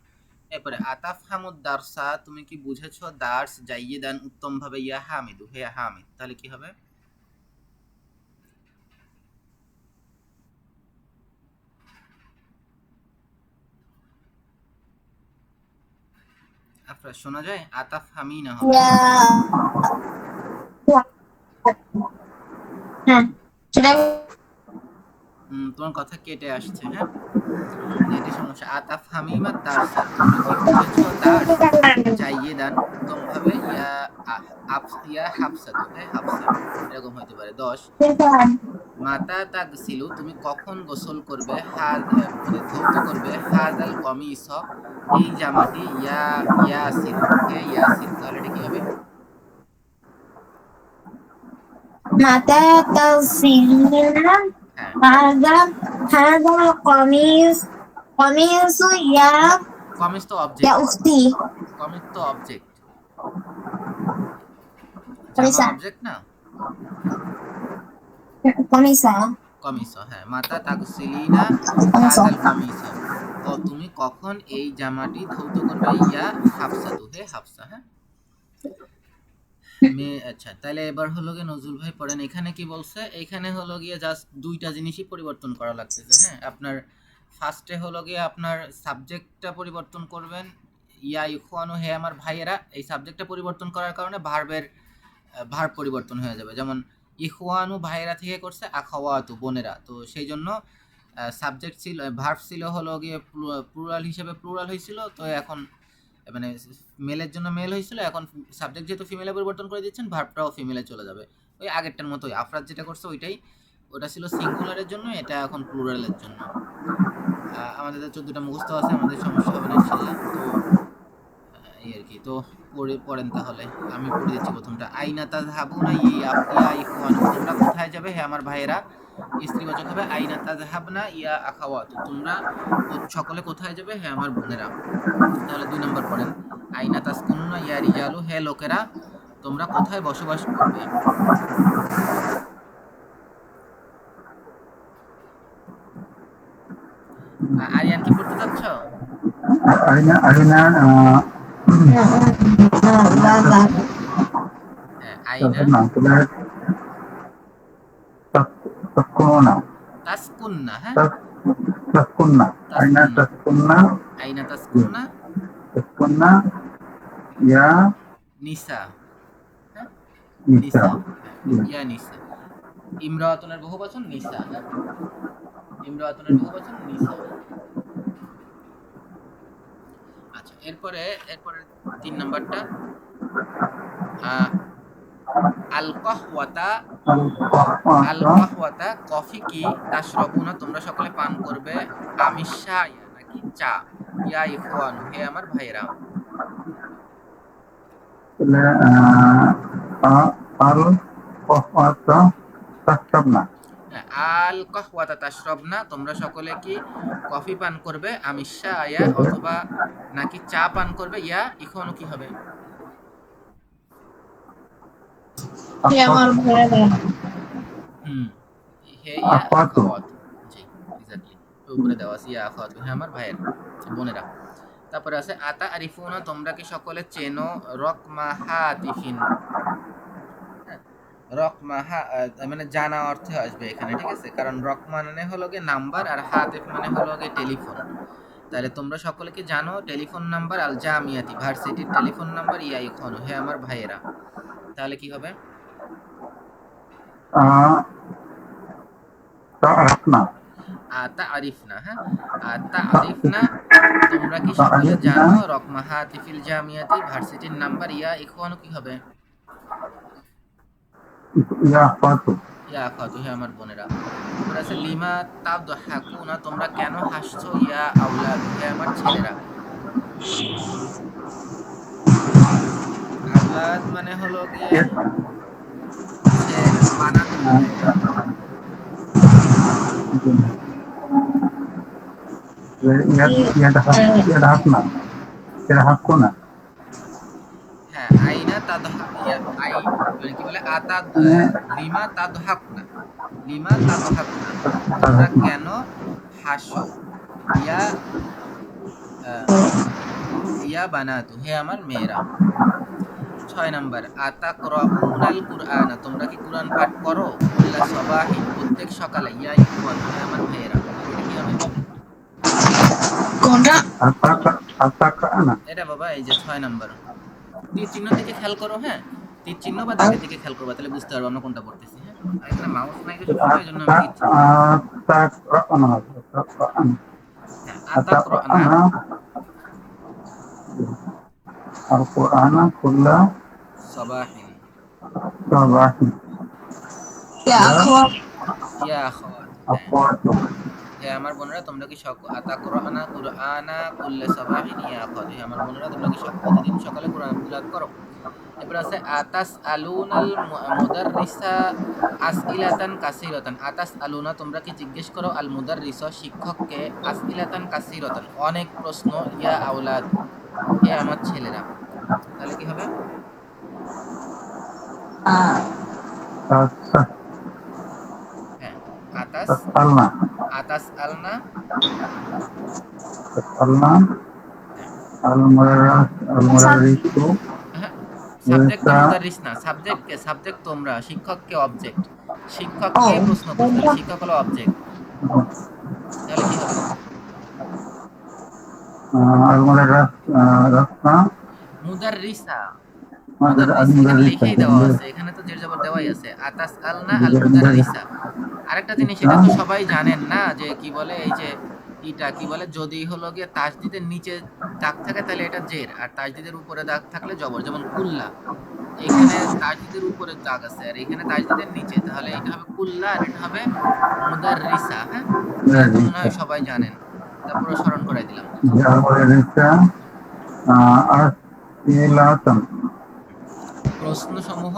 A: এরপরে আতাফহামুদ দারসা, তুমি কি বুঝেছো দার্স, জাইয়িদান উত্তমভাবে, ইয়া হামিদু হে হামিদ। তাহলে কি হবে? আপনার শোনা যায়? আতাফহামিনা হবে।
B: হ্যাঁ সেটা
A: তোমার কথা কেটে আসছে। হ্যাঁ, নেটে সমস্যা। আতাফহামিমা দারসা, তুমি কি বুঝেছো দার্স, জাইয়িদান উত্তমভাবে, ইয়া হাফসাতু হে হাফসা। এরকম হতে পারে। 10 মাতা তাগসিলু, তুমি কখন গোসল করবে, মানে ধৌত করবে, হাজাল কমিস, এই জামাটি, ইয়াসির হে ইয়াসির। তাহলে এটা কি হবে?
B: متى تغسلين
A: হ্যাঁ,
B: هذا القميص قميص
A: কমিস তো
B: يا
A: অবজেক্ট,
B: أختي
A: কমিস তো অবজেক্ট, জামা
B: قميصة
A: অবজেক্ট না।
B: قميصة
A: কমিস, হ্যাঁ, মাতা তাগসিলিনা
B: قميصة
A: হাজাল কমিস, ও তুমি কখন এই জামাটি ধৌত করবে, ইয়া হাফসাতু হে হাফসা। হ্যাঁ, আচ্ছা, তাহলে এবার হলো গিয়ে নজরুল ভাই পড়েন। এখানে কি বলছে? এখানে হলো গিয়ে জাস্ট দুইটা জিনিসই পরিবর্তন করা লাগতেছে। হ্যাঁ, আপনার ফার্স্টে হলো গিয়ে আপনার সাবজেক্টটা পরিবর্তন করবেন, ইয়া ইখওয়ানু হে আমার ভাইয়েরা, এই সাবজেক্টটা পরিবর্তন করার কারণে ভার্ব পরিবর্তন হয়ে যাবে। যেমন ইখওয়ানু ভাইয়েরা থেকে করছে আখাওয়াতু বোনেরা, তো সেই জন্য সাবজেক্ট ছিল, ভার্ব ছিল হলো গিয়ে প্লুরাল হিসেবে প্লুরাল হয়েছিল, তো এখন মানে মেলের জন্য মেল হয়েছিল, এখন সাবজেক্ট যেহেতু ফিমেলে পরিবর্তন করে দিচ্ছেন, ভার্বটাও ফিমেলে চলে যাবে। ওই আগেরটার মতোই, আফরাজ যেটা করছে ওইটাই, ওটা ছিল সিঙ্গুলারের জন্য, এটা এখন প্লুরালের জন্য। আমাদের 14টা মুখস্থ আছে, আমাদের সমস্যা হবে না ইনশাল্লাহ। তো এই আর কি। তো পড়েন তাহলে, আমি পড়ে দিচ্ছি প্রথমটা। আইনা তাযহাবুনা ইয়া ইখওয়ানু, তোমরা কোথায় যাবে হে আমার ভাইয়েরা। স্ত্রীবাচক হবে আইনা তাযহাবনা ইয়া আখাওয়াতু, তোমরা সকলে কোথায় যাবে হে আমার বোনেরা। তাহলে 2 নম্বর পড়েন। আইনা তাসকুনুনা ইয়া রিজালু, হে লোকেরা তোমরা কোথায় বসবাস করবে। আরিয়ান কি পড়তে চাচ্ছ?
C: আরিনা আরিনা
A: আইনা
C: না তোলা তাসকুনা
A: তাসকুন্না, হ্যাঁ
C: তাসকুনা আরিনা তাসকুনা
A: আইনা তাসকুন্না
C: তাসকুনা ইয়া
A: নিসা, হ্যাঁ
C: নিসা
A: নিসা, ইয়া নিসা। ইমরাতুনের বহুবচন নিসা, হ্যাঁ ইমরাতুনের বহুবচন নিসা। আচ্ছা, এরপরে 3 নাম্বারটা, আল কাহওয়াতা, আল কাহওয়াতা কফি কি, তাশরাবুনা তোমরা সকলে পান করবে, আমিশ শাইয়া নাকি চা, ইয়া ইখওয়ানু হে আমার ভাইরা।
C: আল কাহওয়াতা তাশরাবনা,
A: আল কাহওয়াতা তাশরাবনা তোমরা সকলে কি কফি পান করবে, আমিশ শাইয়া অথবা নাকি চা পান করবে, ইয়া ইখওয়ানু কি হবে?
B: هي مرة
A: হে ইয়া আখাওয়াতু, জি এক্স্যাক্টলি, উপরে দেওয়া আছে ইয়া আখাওয়াতু হে আমার ভাইয়ের বোনেরা। তারপরে আছে আতা আরিফুনা তোমরা কি সকলে চেনো, রকমাহাতিফিন, রকমাহা মানে জানা অর্থে আসবে এখানে, ঠিক আছে, কারণ রকমা মানে হলো গিয়ে নাম্বার আর হাতিফ মানে হলো গিয়ে টেলিফোন। তাহলে তোমরা সকলে কি জানো টেলিফোন নাম্বার, আল জামিয়াতি ভার্সিটির টেলিফোন নাম্বার, ইয়া ইখওয়ানু হে আমার ভাইয়েরা। তাহলে কি হবে?
C: تعرفنا
A: আতা আরিফনা, হ্যাঁ আতা আরিফনা, তোমরা কি সকলে জানো রকমা হাতিফিল জামিয়াতি ভার্সিটির নাম্বার ইয়া ইখওয়ানু কি হবে?
C: يا فاطمة
A: ইয়া আখাতু, হে আমার বোনেরা। এবার আছে লিমা তাদহাকুনা, তোমরা কেন হাসছো? ইয়া আওলাদ, হে আমার ছেলেরা। আওলাদ মানে হলো গিয়ে বানাত
C: يضحكنا يضحكنا
A: হ্যাঁ আইনা তাদহা আই মানে কি বলে আতা লিমা তাদহাকুনা, লিমা তাদহাকুনা, তোমরা কেন হাসো? ইয়া ইয়া বানাতু, হে আমার মেয়েরা। 6 নাম্বার আতাকরাউনাল কুরআন, তোমরা কি কুরআন পাঠ করো? কুল্লা সাবাহিন, প্রত্যেক সকালে। ইয়া ইখওয়ান, হে আমার ভাইয়েরা। এটা কি হবে?
B: কোনটা?
C: أتاكأنا
A: এটা বাবা এই যে 6 নাম্বার তীর চিহ্ন দিকে খেয়াল করো, হ্যাঁ তীর চিহ্ন বা দাগের দিকে খেয়াল করবা, তাহলে বুঝতে পারবো আমরা কোনটা পড়তেছি। হ্যাঁ আর এখানে মাউস নাই যে সবসময়, এজন্য আমি তীর চিহ্ন।
C: أتاكأنا
A: হ্যাঁ আতাকরাউনা
C: أتاكأنا القرآن كل
A: সাবাহিন।
C: صباح
B: ইয়া আখওয়াত।
A: ইয়া আখাওয়াত,
C: أخوات
A: হে আমার বোনেরা, তোমরা কি আতাকরাউনা কুরআনা কুল্লা সাবাহিন ইয়া আখাওয়াত, হে আমার বোনেরা, তোমরা কি প্রতিদিন সকালে কুরআন তিলাওয়াত করো? এবার আছে আতাস আলুনাল মুদাররিসা আসইলাতান কাসিরাতান, আতাস আলুনা, তোমরা কি জিজ্ঞেস করো আল মুদাররিস, শিক্ষককে, আসইলাতান কাসিরাতান, অনেক প্রশ্ন, ইয়া আওলাদ, হে আমার ছেলেরা। তাহলে কি হবে? হ্যাঁ আতাস
C: تسألنا
A: আতাস আলনা,
C: تسألنا المدرس
A: হ্যাঁ সাবজেক্ট তো মুদাররিস না, সাবজেক্ট কে? সাবজেক্ট তোমরা, শিক্ষক কে? অবজেক্ট। শিক্ষককে প্রশ্ন করতে, শিক্ষক হলো অবজেক্ট। তাহলে কি হবে?
C: المدرس رسنا
A: মুদাররিসা,
C: المدرس
A: এখানে লিখেই দেওয়া আছে, এখানে তো জের জবর দেওয়াই আছে। আতাস আলনা আল মুদাররিসা। আরেকটা জিনিস, এটা তো সবাই জানেন না, যে কি বলে এই যে এটা কি বলে, যদি হলো গিয়ে তাসদিদের নিচে দাগ থাকে তাহলে এটা জের, আর তাসদিদের উপরে দাগ থাকলে জবর। যেমন কুল্লা, এখানে তাসদিদের উপরে দাগ আছে আর এখানে তাসদিদের নিচে, তাহলে এটা হবে কুল্লা আর এটা হবে মুদাররিসা। হ্যাঁ এটা তো মনে হয় সবাই জানেন, তারপরে স্মরণ করাই দিলাম।
C: المدرس أسئلة
A: প্রশ্ন সমূহ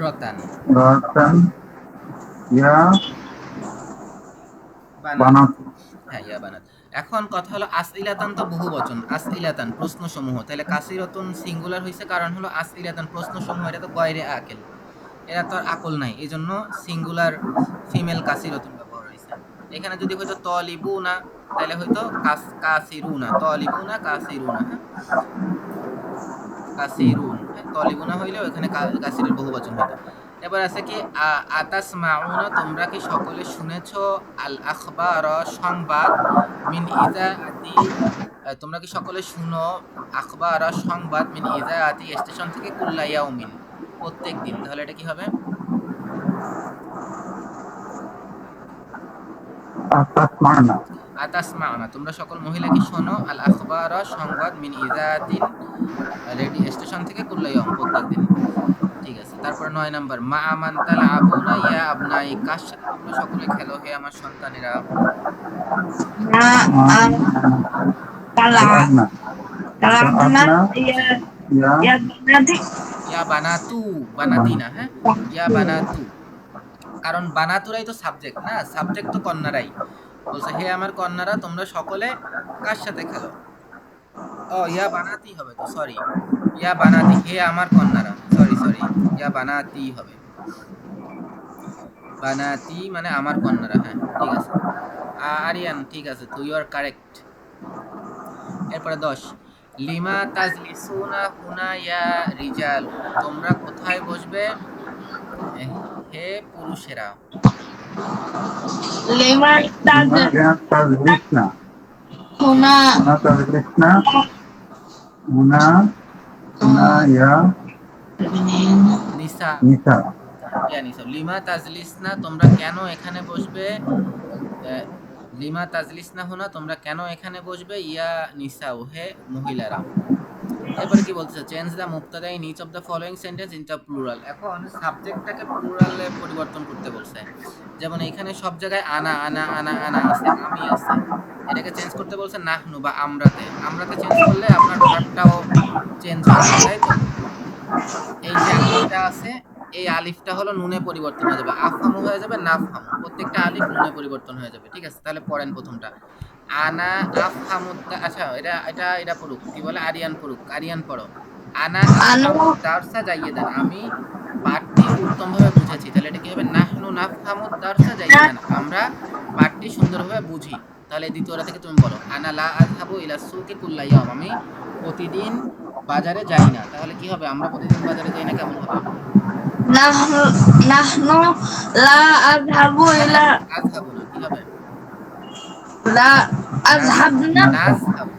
A: রতান
C: رسن يا
A: বানাত,
C: بنات
A: হ্যাঁ ইয়া বানাত। এখন কথা হলো আসইলাতান তো বহুবচন, আসইলাতান প্রশ্ন সমূহ, তাহলে কাসিরাতুন সিঙ্গুলার হইছে, কারণ হলো আসইলাতান প্রশ্ন সমূহ, এটা তো গয়রে আকেল, এরা তো আর আকল নাই, এই জন্য সিঙ্গুলার ফিমেল কাসিরাতুন ব্যবহার হয়েছে। এখানে যদি হয়তো তলিবুনা, তাহলে হয়তো কাসিরুনা, তলিবুনা কাসিরুনা, হ্যাঁ কাসিরুন, হ্যাঁ তলিবুনা হইলেও এখানে কাসিরের বহুবচন হতো। এবার আছে কি আতাসমাউনা, তোমরা কি সকলে শুনেছো আল আখবার, সংবাদ, মিন ইজাআতি, তোমরা কি সকলে শুনো আখবার, সংবাদ, মিন ইজাআতি, স্টেশন থেকে, কুল্লা ইয়াউমিন, প্রত্যেক দিন। তাহলে এটা কি হবে?
C: أتسمعنا
A: আতাসমাউনা, তোমরা সকল মহিলা কি শোনো আল আখবার, সংবাদ, মিন ইজাআতিন, রেডিও স্টেশন থেকে, কুল্লা ইয়াউম, প্রত্যেক দিন। ঠিক আছে, তারপর 9 নাম্বার মা আমান তালাবুনা ইয়া আবনাই, কার সাথে তোমরা সকলে খেলো, হে আমার সন্তানেরা?
C: لعبنا
B: তালাবনা ইয়া
C: يا
B: ইয়া বানাতি।
A: ইয়া বানাতু, বানাতি না, হ্যাঁ ইয়া বানাতু, কারণ বানাতুরাই তো সাবজেক্ট না, সাবজেক্ট তো কন্যারাই। বলছে হে আমার কন্যারা, তোমরা সকলে কার সাথে খেলো? ও ইয়া বানাতি হবে তো, সরি ইয়া বানাতি, হে আমার কন্যারা, সরি ইয়া বানাতি হবে, বানাতি মানে আমার কন্যারা। হ্যাঁ ঠিক আছে আরিয়ান, ঠিক আছে, তো ইউ আর কারেক্ট। এরপরে 10 লিমা তাজলিসুনা হুনা ইয়া রিজাল, তোমরা কোথায় বসবে হে পুরুষেরা?
B: লিমা
C: تجلسنا
B: হুনা
C: هنا تجلسنا هنا هنا يا
A: নিসা,
C: نساء
A: ইয়া নিসা লিমা তাজলিসনা তোমরা কেন এখানে বসবে লিমা তাজলিসনা হুনা তোমরা কেন এখানে বসবে ইয়া নিসাউ হে মহিলারা এরপরে কি বলতেছে চেঞ্জ দ্য মুবতাদা in each of the following sentence into plural এখন সাবজেক্টটাকে প্লুরালে পরিবর্তন করতে বলছে যেমন এখানে সব জায়গায় আনা আনা আনা আনা আছে আমি আছে এটাকে চেঞ্জ করতে বলছে নাহনু বা আমরাতে আমরাতে চেঞ্জ করলে আপনার ভার্বটাও চেঞ্জ হয়ে যাবে তাই তো এই যে আলিফটা আছে এই আলিফটা হলো নুনে পরিবর্তন হয়ে যাবে আফহামু হয়ে যাবে নাফহামু প্রত্যেকটা আলিফ নুনে পরিবর্তন হয়ে যাবে ঠিক আছে তাহলে পড়েন প্রথমটা আনা আফহামু আচ্ছা এটা এটা এটা পড়ুক কি বলে আরিয়ান পড়ুক আরিয়ান পড়ো আনা আফহামু দারসা জাইয়েদান আমি পাঠটি উত্তমভাবে বুঝেছি তাহলে এটা কি হবে নাহনু নাফহামু দারসা জাইয়েদান আমরা পাঠটি সুন্দরভাবে বুঝি তাহলে দ্বিতীয়টা থেকে তুমি বলো আনা লা আযহাবু ইলা সুকি কুল্লা ইয়াওম আমি প্রতিদিন বাজারে যাই না তাহলে কি হবে আমরা প্রতিদিন বাজারে যাই না কেমন হবে
B: নাহনু নাহনু লা আযহাবু ইলা
A: আযহাবু না কি হবে
B: লা আযহাবনা
A: নাযহাবু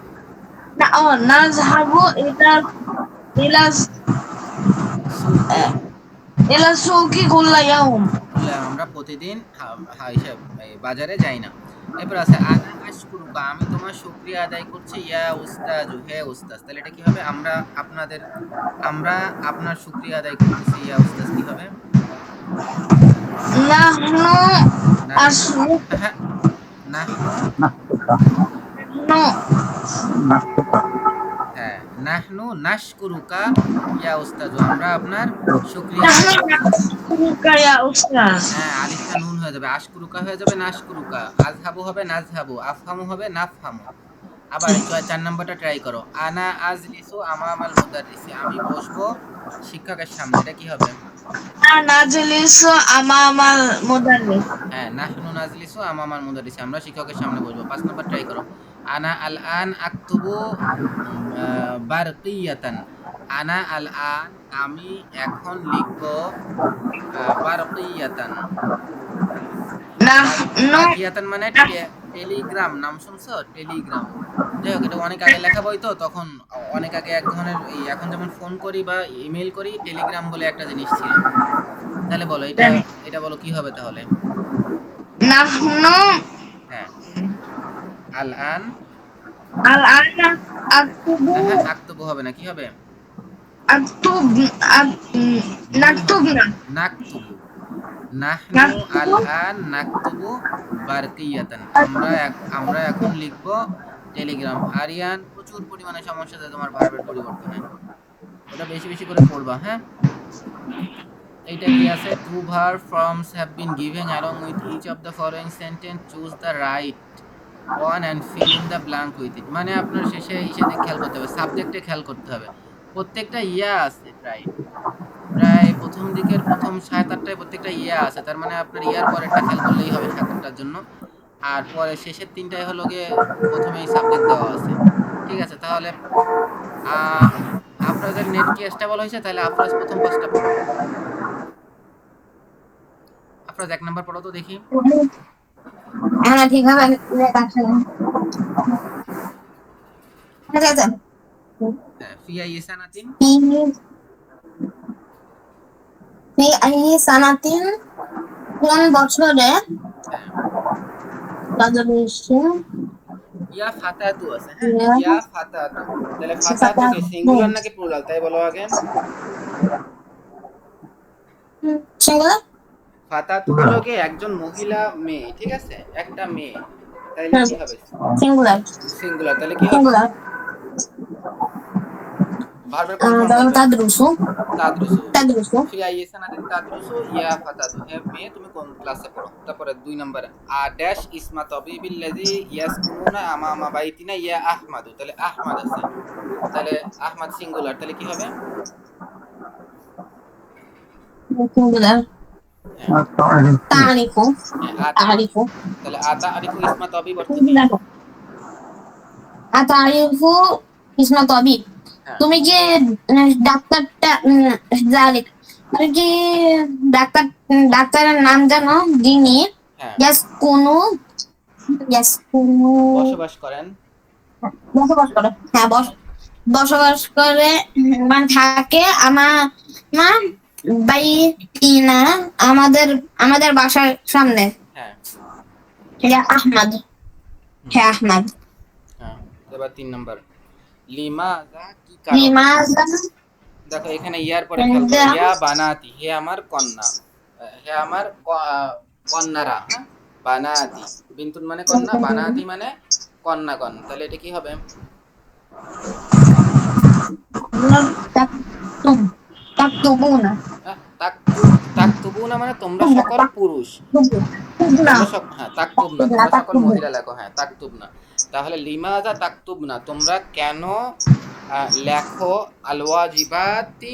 B: না ও নাযহাবু ইলা ইলা
A: সুকি
B: ইলা সুকি কুল্লা ইয়াউম
A: বলে আমরা প্রতিদিন বাজারে যাই না এরপর আছে আনা আশকুরুকা আমি তোমার শুকরিয়া আদায় করছি ইয়া উস্তাজু হে উস্তাজ তাহলে এটা কি হবে আমরা আপনার শুকরিয়া আদায় করতেছি ইয়া উস্তাজ কি হবে
B: নাহনু আশকু
A: হ্যাঁ নাহনু
C: নাস্তুকা
A: হ্যাঁ নাহনু নাশকুরুকা ইয়া উস্তাজু আমরা আপনার শুকরিয়া
B: নাহনু নাশকুরুকা ইয়া উস্তাজ
A: হ্যাঁ আলিফটা নুন হয়ে যাবে আশকুরুকা হয়ে যাবে নাশকুরুকা আযহাবু হবে নাযহাবু আফহামু হবে নাফহামু আবার 4 নাম্বারটা ট্রাই করো আনা আজলিসু আমামাল মুদাররিসি আমি বসবো শিক্ষকের সামনে এটা কি হবে
B: নাজলিসু আমামাল মুদাররিস
A: হ্যাঁ নাহনু নাজলিসু আমামাল মুদাররিসি আমরা শিক্ষকের সামনে বসবো 5 নাম্বার ট্রাই করো আনা আল আন আকতুবু বারকিয়াতান আনা আল আন আমি এখন লিখবো বারকিয়াতান
B: নাহনু
A: বারকিয়াতান মানে টেলিগ্রাম নাম শুনছো টেলিগ্রাম যাই হোক এটা অনেক আগে লেখা বই তো তখন অনেক আগে এক ধরনের এখন যেমন ফোন করি বা ইমেল করি টেলিগ্রাম বলে একটা জিনিস ছিল তাহলে বলো এটা এটা বলো কি হবে তাহলে
B: নাহনু
A: হ্যাঁ আল আন
B: আল আনা আকতুবু
A: হ্যাঁ আক্তবু হবে না কি হবে
B: আকতুব নাকতুবনা
A: নাকতুবু নাহনু আল আন নাকতুবু বারকিয়াতান আমরা এখন লিখব টেলিগ্রাম আরিয়ান প্রচুর পরিমাণে সমস্যা আছে তোমার ভার্বের পরিবর্তনে ওটা বেশি বেশি করে পড়বা হ্যাঁ এইটা কি আছে two verb forms have been given along with each of the following sentence choose the right one and fill in the blank with it মানে আপনার শেষে হিসেবে খেয়াল করতে হবে সাবজেক্টে খেয়াল করতে হবে প্রত্যেকটা ইয়া আছে প্রায় প্রথম দিকের প্রথম 7-8টায় প্রত্যেকটা ইয়া আছে তার মানে আপনার ইয়ার পরেরটা খেয়াল করলেই হবে 7-8টার জন্য আর পরে শেষের 3টায় হলো গিয়ে প্রথমেই সাবজেক্ট দেওয়া আছে ঠিক আছে তাহলে আপনাদের নেট কি স্টেবল হয়েছে তাহলে আফরাজ প্রথম 5টা পড়ো আফরাজ 1 নাম্বার পড়ো তো দেখি
B: হ্যাঁ ঠিক আছে লেখা আছে
A: ফিয়া ইসানাতিন
B: في أي سنة কোন বছরে
A: ইয়া ফাতাতু আছে হ্যাঁ ইয়া ফাতাতু তাহলে ফাতাতু কি সিঙ্গুলার নাকি প্লুরাল তাই বলো আগে
B: সিঙ্গুলার
A: ফাতাতু হলো কি একজন মহিলা মেয়ে ঠিক আছে একটা মেয়ে তাহলে কি হবে
B: সিঙ্গুলার
A: সিঙ্গুলার তাহলে কি হবে
B: সিঙ্গুলার
A: ভার্বের কোন ফর্ম
B: তাদরুসু
A: তাদরুসু ফিয়া ইসানাতিন তাদরুসু ইয়া ফাতাতু হে মেয়ে তুমি কোন ক্লাসে পড়ো তারপরে 2 নাম্বার আ ড্যাশ ইসমা তাবিবিল্লাযী ইয়াসকুনুনা আমামা বাইতিনা ইয়া আহমাদু তাহলে আহমাদ আছে তাহলে আহমাদ সিঙ্গুলার তাহলে কি হবে
B: সিঙ্গুলার তারিফু তারিফু
A: তাহলে আতা আরিফু ইসমা তাবিব অর্থ কি
B: আতারিফু ইসমা তাবিব তুমি কি ডাক্তারটা জালিক তুমি কি ডাক্তারের নাম জানো যিনি
A: বসবাস করেন
B: হ্যাঁ বসবাস করে মানে থাকে আমার বাইতিনা আমাদের আমাদের বাসার সামনে।
A: হ্যাঁ
B: ইয়া আহমদ। হ্যাঁ আহমদ।
A: হ্যাঁ। এবার 3 নাম্বার, লিমাযা কি কারণে।
B: লিমাযা
A: দেখো এখানে ইয়ার পরে খেয়াল করো, ইয়া বানাতি হে আমার কন্যা, হে আমার কন্যারা, হ্যাঁ বানাতি, বিন্তুন মানে কন্যা, বানাতি মানে কন্যাগণ, তাহলে এটা কি হবে?
B: তাকতুব তাকতুবুনা
A: তাকতুবুনা মানে তোমরা সকল পুরুষ,
B: তুবনা
A: তোমরা সব, হ্যাঁ তাকতুব না, তোমরা সকল
B: তাকতুবু
A: মহিলা লেখো, হ্যাঁ তাকতুব না। তাহলে লিমাযা তাকতুব না, তোমরা কেন লেখো আল ওয়াজিবাতি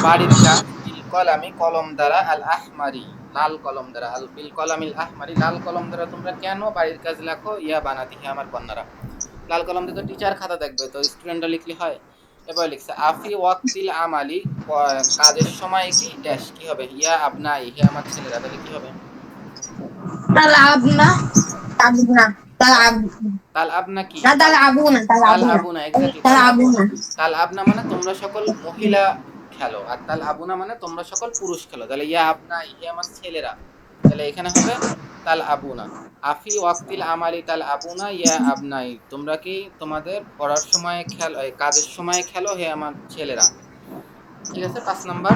A: বাড়ির কাজ, বিল কলামি কলম দ্বারা, আল আহমারি লাল কলম দ্বারা, আল বিল কলামিল আহমারি লাল কলম দ্বারা তোমরা কেন বাড়ির কাজ লেখো, ইয়া বানাতি হে আমার কন্যারা। লাল কলম দিয়ে তো টিচার খাতা দেখবে, তো স্টুডেন্টরা লিখলে হয়। এবার লিখছে আফি ওয়াক্তিল আমালি, কাজের সময় কি ড্যাশ কি হবে, ইয়া আবনাই হে আমার ছেলেরা, তাহলে কি হবে?
B: তালাবনা তালাবনা তালাব
A: তাল আবনা কি,
B: না তালাবুনা
A: তাল
B: তালাবুনা
A: আবুনা, এক্স্যাক্টলি তাল আবুনা।
B: তালাবুনা
A: তাল আবনা মানে তোমরা সকল মহিলা খেলো, আর তাল আবুনা মানে তোমরা সকল পুরুষ খেলো, তাহলে ইয়া আবনা ইহে আমার ছেলেরা, তাহলে এখানে হবে তাল আবুনা। আফি ওয়াক্তিল আমালি তাল আবুনা ইয়া আবনাই, তোমরা কি তোমাদের পড়ার সময় খেলো, কাজের সময় খেলো হে আমার ছেলেরা। ঠিক আছে। 5 নাম্বার,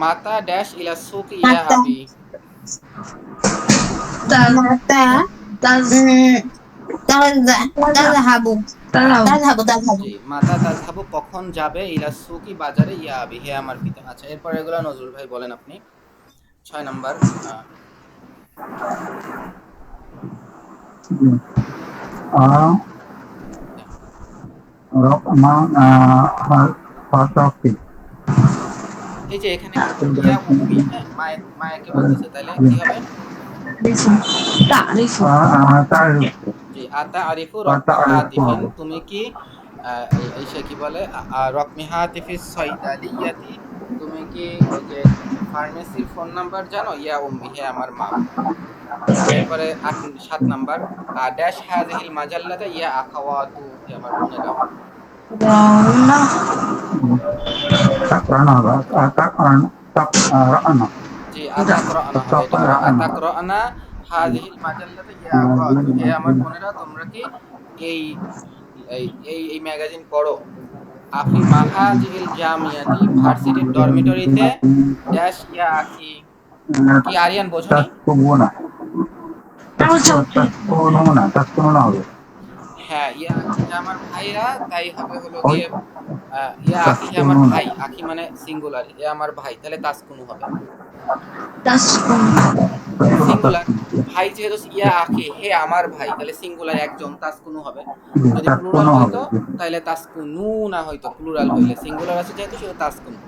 A: মাতা ড্যাশ ইলা সুক ইয়া
B: মাতা
A: আবি।
B: মাতা তাযহাবু তাযহাবু
A: জি, মাতা তাযহাবু কখন যাবে, ইলা সুকি বাজারে, ইয়া আবি হে আমার পিতা। আচ্ছা এরপর এগুলো নজরুল ভাই বলেন আপনি। 6 নাম্বার,
C: রকমা ফাতাফি।
A: এই যে এখানে কিন্তু ইয়া উম্মি, হ্যাঁ মায়াকে বলতেছে, তাহলে কি হবে?
B: তারিফু
C: তারিফ
A: জি, আতা আরিফু রকমি
C: তারিফু
A: হাতিফিন,
C: হবে।
A: তুমি কি সে কি বলে, রকমি হাতিফিস সয়দালিয়াতি, তুমি কি ওই যে ফার্মেসির ফোন নাম্বার জানো, ইয়া উম্মি হে আমার মা। এরপরে 7 নাম্বার, ড্যাশ হাযিহিল মাজাল্লাতা ইয়া আখাওয়াতু হে আমার বোনেরা।
C: তাকরানা হবে, তাকরানা
A: জি, আতাকরানা হবে, এটা হবে
C: তাকরানা
A: আতাকরানা হাযিহিল মাজাল্লাতা ইয়া আখাওয়াতু হে আমার বোনেরা, তোমরা কি এই এই এই ম্যাগাজিন পড়ো। আফি মাহাজিল জামিয়াতি, ভার্সিটির ডরমিটরিতে ড্যাশ ইয়া আখি, কি আরিয়ান বোঝনি?
C: তাকতুবুনা তাকতুবুনা হবে।
A: হ্যাঁ ইয়া আখি হে আমার ভাইরা, তাই হবে হলো
C: ওই
A: গিয়ে ইয়া আখি হে আমার
C: তাকতুবুনা
A: ভাই, আখি মানে সিঙ্গুলার, এ আমার ভাই, তাহলে তাসকুনু হবে সিঙ্গুলার। ভাই যেহেতু ইয়া আখি হে আমার ভাই, তাহলে সিঙ্গুলার একজন, তাসকুনু হবে। যদি প্লুরাল
C: তাকতুবুনা হবে।
A: হইতো তাহলে তাসকুনু না হইতো, প্লুরাল হইলে, সিঙ্গুলার আছে যেহেতু সেটা তাসকুনু।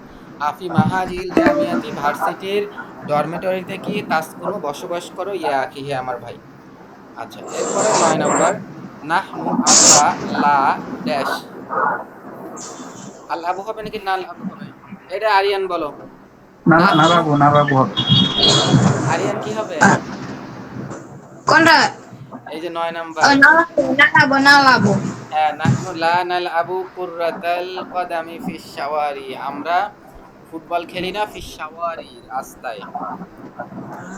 A: আফি মাহাজিল জামিয়াতি, ভার্সিটির ডরমিটরিতে কি তাসকুনু বসবাস করো, ইয়া আখি হে আমার ভাই। আচ্ছা এরপরে 9 নাম্বার, নাহনু আমরা লা ড্যাশ, আল আবু হবে নাকি নাল আবু হবে, এটা আরিয়ান বলো। নাহনু
C: নাবাবু হবে।
A: আরিয়ান কি হবে?
B: কোনটা
A: এই যে 9 নাম্বার,
B: নালাবো
A: হ্যাঁ নাহনু লা নাল আবু কুররাতাল কদামি ফিশ শাওয়ারি, আমরা ফুটবল খেলি না ফিশ শাওয়ারি রাস্তায়।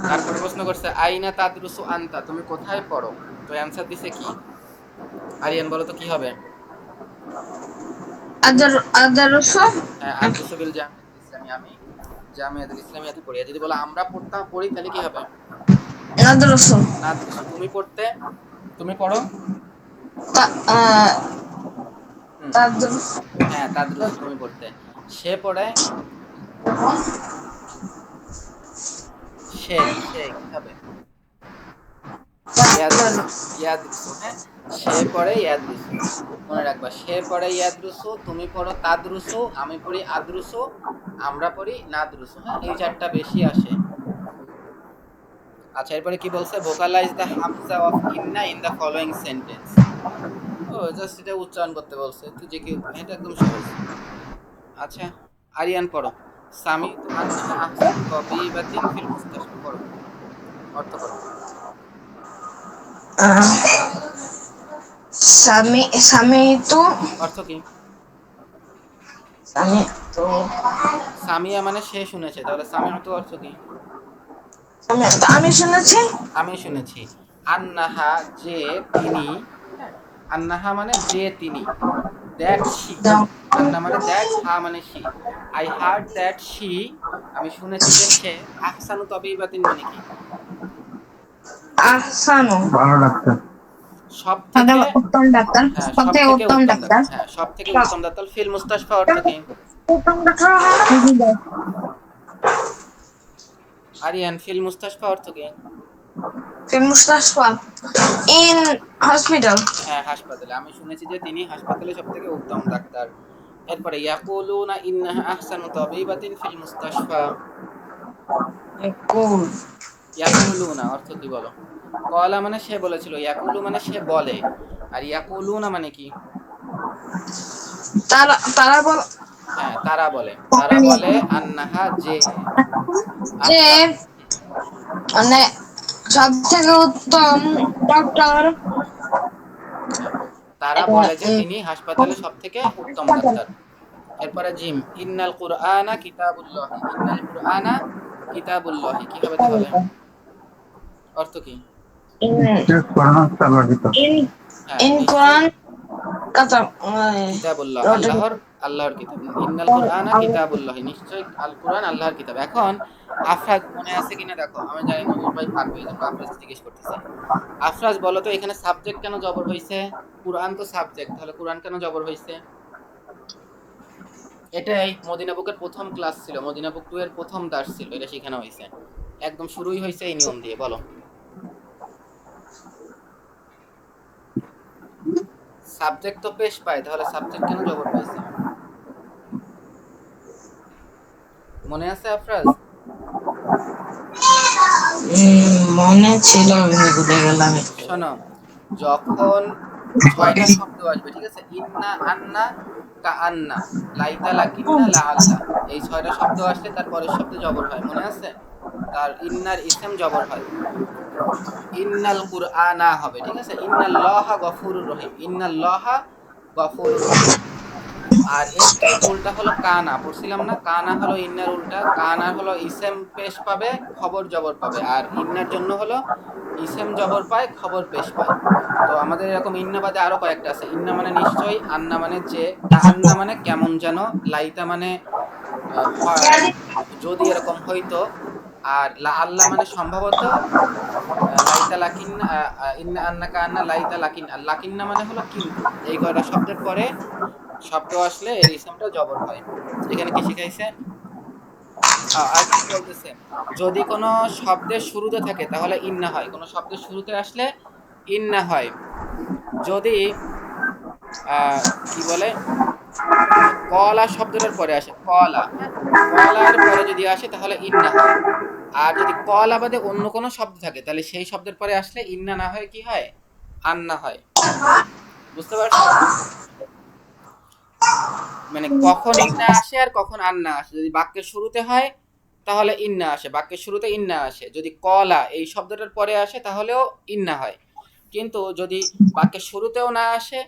A: তারপরে প্রশ্ন করছে আইনা তাদরুসু আনতা, তুমি কোথায় পড়ো, তো অ্যানসার দিছে কি, আরিয়ান বলো তো কি হবে?
B: আদারসু
A: হ্যাঁ আদরুসু বিল জামিয়াতুল ইসলামি, আমি জামিয়াতুল ইসলামিয়াতে পড়ি। আর যদি বলো আমরা পড়ি তাহলে কি হবে?
B: আদারসু
A: নাদরুসু, তুমি পড়তে, তুমি পড়ো। হুম,
B: আদারসু
A: হ্যাঁ তাদরুসু তুমি পড়তে, সে পড়ে, সে সে কি হবে? ইয়াদরুসু, ইয়াদরুসু, হ্যাঁ সে পড়ে ইয়াদরুসু, মনে রাখবা, সে পড়ে ইয়াদরুসু, তুমি পড়ো তাদরুসু, আমি পড়ি আদরুসু, আমরা পড়ি নাদরুসু, হ্যাঁ এই চারটা বেশি আসে। আচ্ছা এরপরে কি বলছে, ভোকালাইজ দ্য হামজা অফ ইন্না ইন দ্য ফলোইং সেন্টেন্স। ও জাস্ট এটা উচ্চারণ করতে বলছে, তো যে কেউ, এটা একদম সহজ। আচ্ছা আরিয়ান পড়ো, সামি তু আন্নাহা আহসানু তাবিবাতিন ফিল মুস্তাশফা, পড়ো, অর্থ করো।
B: সামি সামি তো
A: অর্থ কি?
B: আমি তো
A: সামিয়া মানে সে শুনেছে, তাহলে সামিয়া তো অর্থ কি?
B: আমি শুনেছি।
A: আমি শুনেছি। আন্নাহা যে তিনি, হ্যাঁ, আন্নাহা মানে যে তিনি, দ্যাট শি, আন্না মানে দ্যাট, হা মানে she. I hard that she, আমি শুনেছি যে সে, আহসানু তবিবাতিন মানে কি?
B: আহসানু
C: ভালো ডাক্তার।
A: সব থেকে,
B: উত্তম ডাক্তার,
A: হ্যাঁ
B: সব
A: সব
B: থেকে
A: থেকে
B: উত্তম
A: উত্তম
B: ডাক্তার।
A: ডাক্তার, হ্যাঁ সব থেকে উত্তম ডাক্তার। ফিল মুস্তাশফা অর্থ কি?
B: উত্তম ডাক্তার হবে
A: আরিয়ান, ফিল মুস্তাশফা অর্থ কি?
B: ফিল মুস্তাশফা ইন হসপিটাল।
A: হ্যাঁ হাসপাতালে। আমি শুনেছি যে তিনি হাসপাতালে সব থেকে উত্তম ডাক্তার। এরপরে ইয়াকুলুনা ইন্নাহা আহসানু তাবিবাতিন ফিল মুস্তাশফা।
B: কুল
A: ইয়াকুলুনা অর্থ কি বলো? কলা মানে সে বলেছিল, ইয়াকুলু মানে সে বলে, আর ইয়াকুলুনা মানে কি?
B: তারা তারা বল
A: হ্যাঁ তারা বলে, তারা বলে আন্নাহা যে
B: যে
A: আহসান,
B: মানে সব থেকে উত্তম ডক্টর।
A: হ্যাঁ, তারা বলে যে তিনি হাসপাতালে সব থেকে উত্তম ডাক্তার। এরপরে জিম, ইন্নাল কুরআনা কিতাবুল্লাহি, ইন্নাল কুরআনা কিতাবুল্লাহি কি হবে তাহলে? অর্থ কি?
C: নিশ্চয় কোরআন হচ্ছে আল্লাহর কিতাব।
A: হ্যাঁ
B: ইন
A: নিশ্চয়ই
B: কোরআন কথা
A: কিতাবুল্লাহ, আল্লাহর কিতাব। ইন্নাল কুরআনা কিতাবুল্লাহ, নিশ্চয়ই আল কুরআন আল্লাহর কিতাব। এখন আফরাজ মনে আছে কিনা দেখো, আমি জানি নজরুল ভাই পারবে, এই জন্য আফরাজ জিজ্ঞেস করতেছি। আফরাজ বলো তো এখানে সাবজেক্ট কেন জবর হয়েছে? কুরআন তো সাবজেক্ট, তাহলে কুরআন কেন জবর হয়েছে? এটাই মদিনা বুকের প্রথম ক্লাস ছিল, মদিনা বুক 2 এর প্রথম দাস ছিল, এটা শেখানো হয়েছে, একদম শুরুই হয়েছে এই নিয়ম দিয়ে। বলো সাবজেক্ট তো পেশ পায়, তাহলে সাবজেক্ট কেন জবর পাইছে? মনে আছে আফরাজ?
B: মনে ছিল, ভুলে গেলাম।
A: শোনো, যখন 6টা শব্দ আসবে, ঠিক আছে, ইন্না, আন্না, কাআন্না, লাইতা, লাকিন্না, লাআল্লা, এই 6টা শব্দ আসলে তার পরের শব্দে জবর হয়, মনে আছে? তার ইন্নার ইসম জবর হয়, ইন্নাল কুরআনা হবে, ঠিক আছে, ইন্নাল্লাহা গফুরুর রহিম, ইন্নাল্লাহা গফুরুর রহিম। আর এর ঠিক উল্টা হলো কানা, পড়ছিলাম না? কানা হলো ইন্নার উল্টা, কানা হলো ইসেম পেশ পাবে, খবর জবর পাবে, আর ইন্নার জন্য হলো ইসেম জবর পায়, খবর পেশ পায়। তো আমাদের এরকম ইন্না বাদে আরো কয়েকটা আছে। ইন্না মানে নিশ্চয়ই, আন্না মানে যে, কান্না মানে কেমন যেন, লাইতা মানে যদি এরকম হইতো, আর লা আল্লাহ মানে সম্ভবত, লাইতা লাকিন্না, ইন্না আন্না কান্না লাইতা লাকিন, আর লাকিন্না মানে হলো কিন্তু। এই কয়টা শব্দের পরে শব্দ আসলে এর ইসমটা জবর হয়। এখানে কি শিখাইছে? আর কি বলতেছে, যদি কোনো শব্দের শুরুতে থাকে তাহলে ইন্না হয়, কোনো শব্দের শুরুতে আসলে ইন্না হয়। যদি কি বলে, কলা শব্দটার পরে আসে, কলা, হ্যাঁ, কলার পরে যদি আসে তাহলে ইন্না হয়। আর যদি কলা বাদে অন্য কোনো শব্দ থাকে তাহলে সেই শব্দের পরে আসলে ইন্না না হয় কি হয়? আন্না হয়। বুঝতে পারছো? মানে কখন ইন্না আসে আর কখন আন্না আসে। যদি বাক্যের শুরুতে হয় তাহলে ইন্না আসে, বাক্যের শুরুতে ইন্না আসে। যদি কলা এই শব্দটার পরে আসে তাহলেও ইন্না হয়। কিন্তু যদি বাক্যের শুরুতেও না আসে,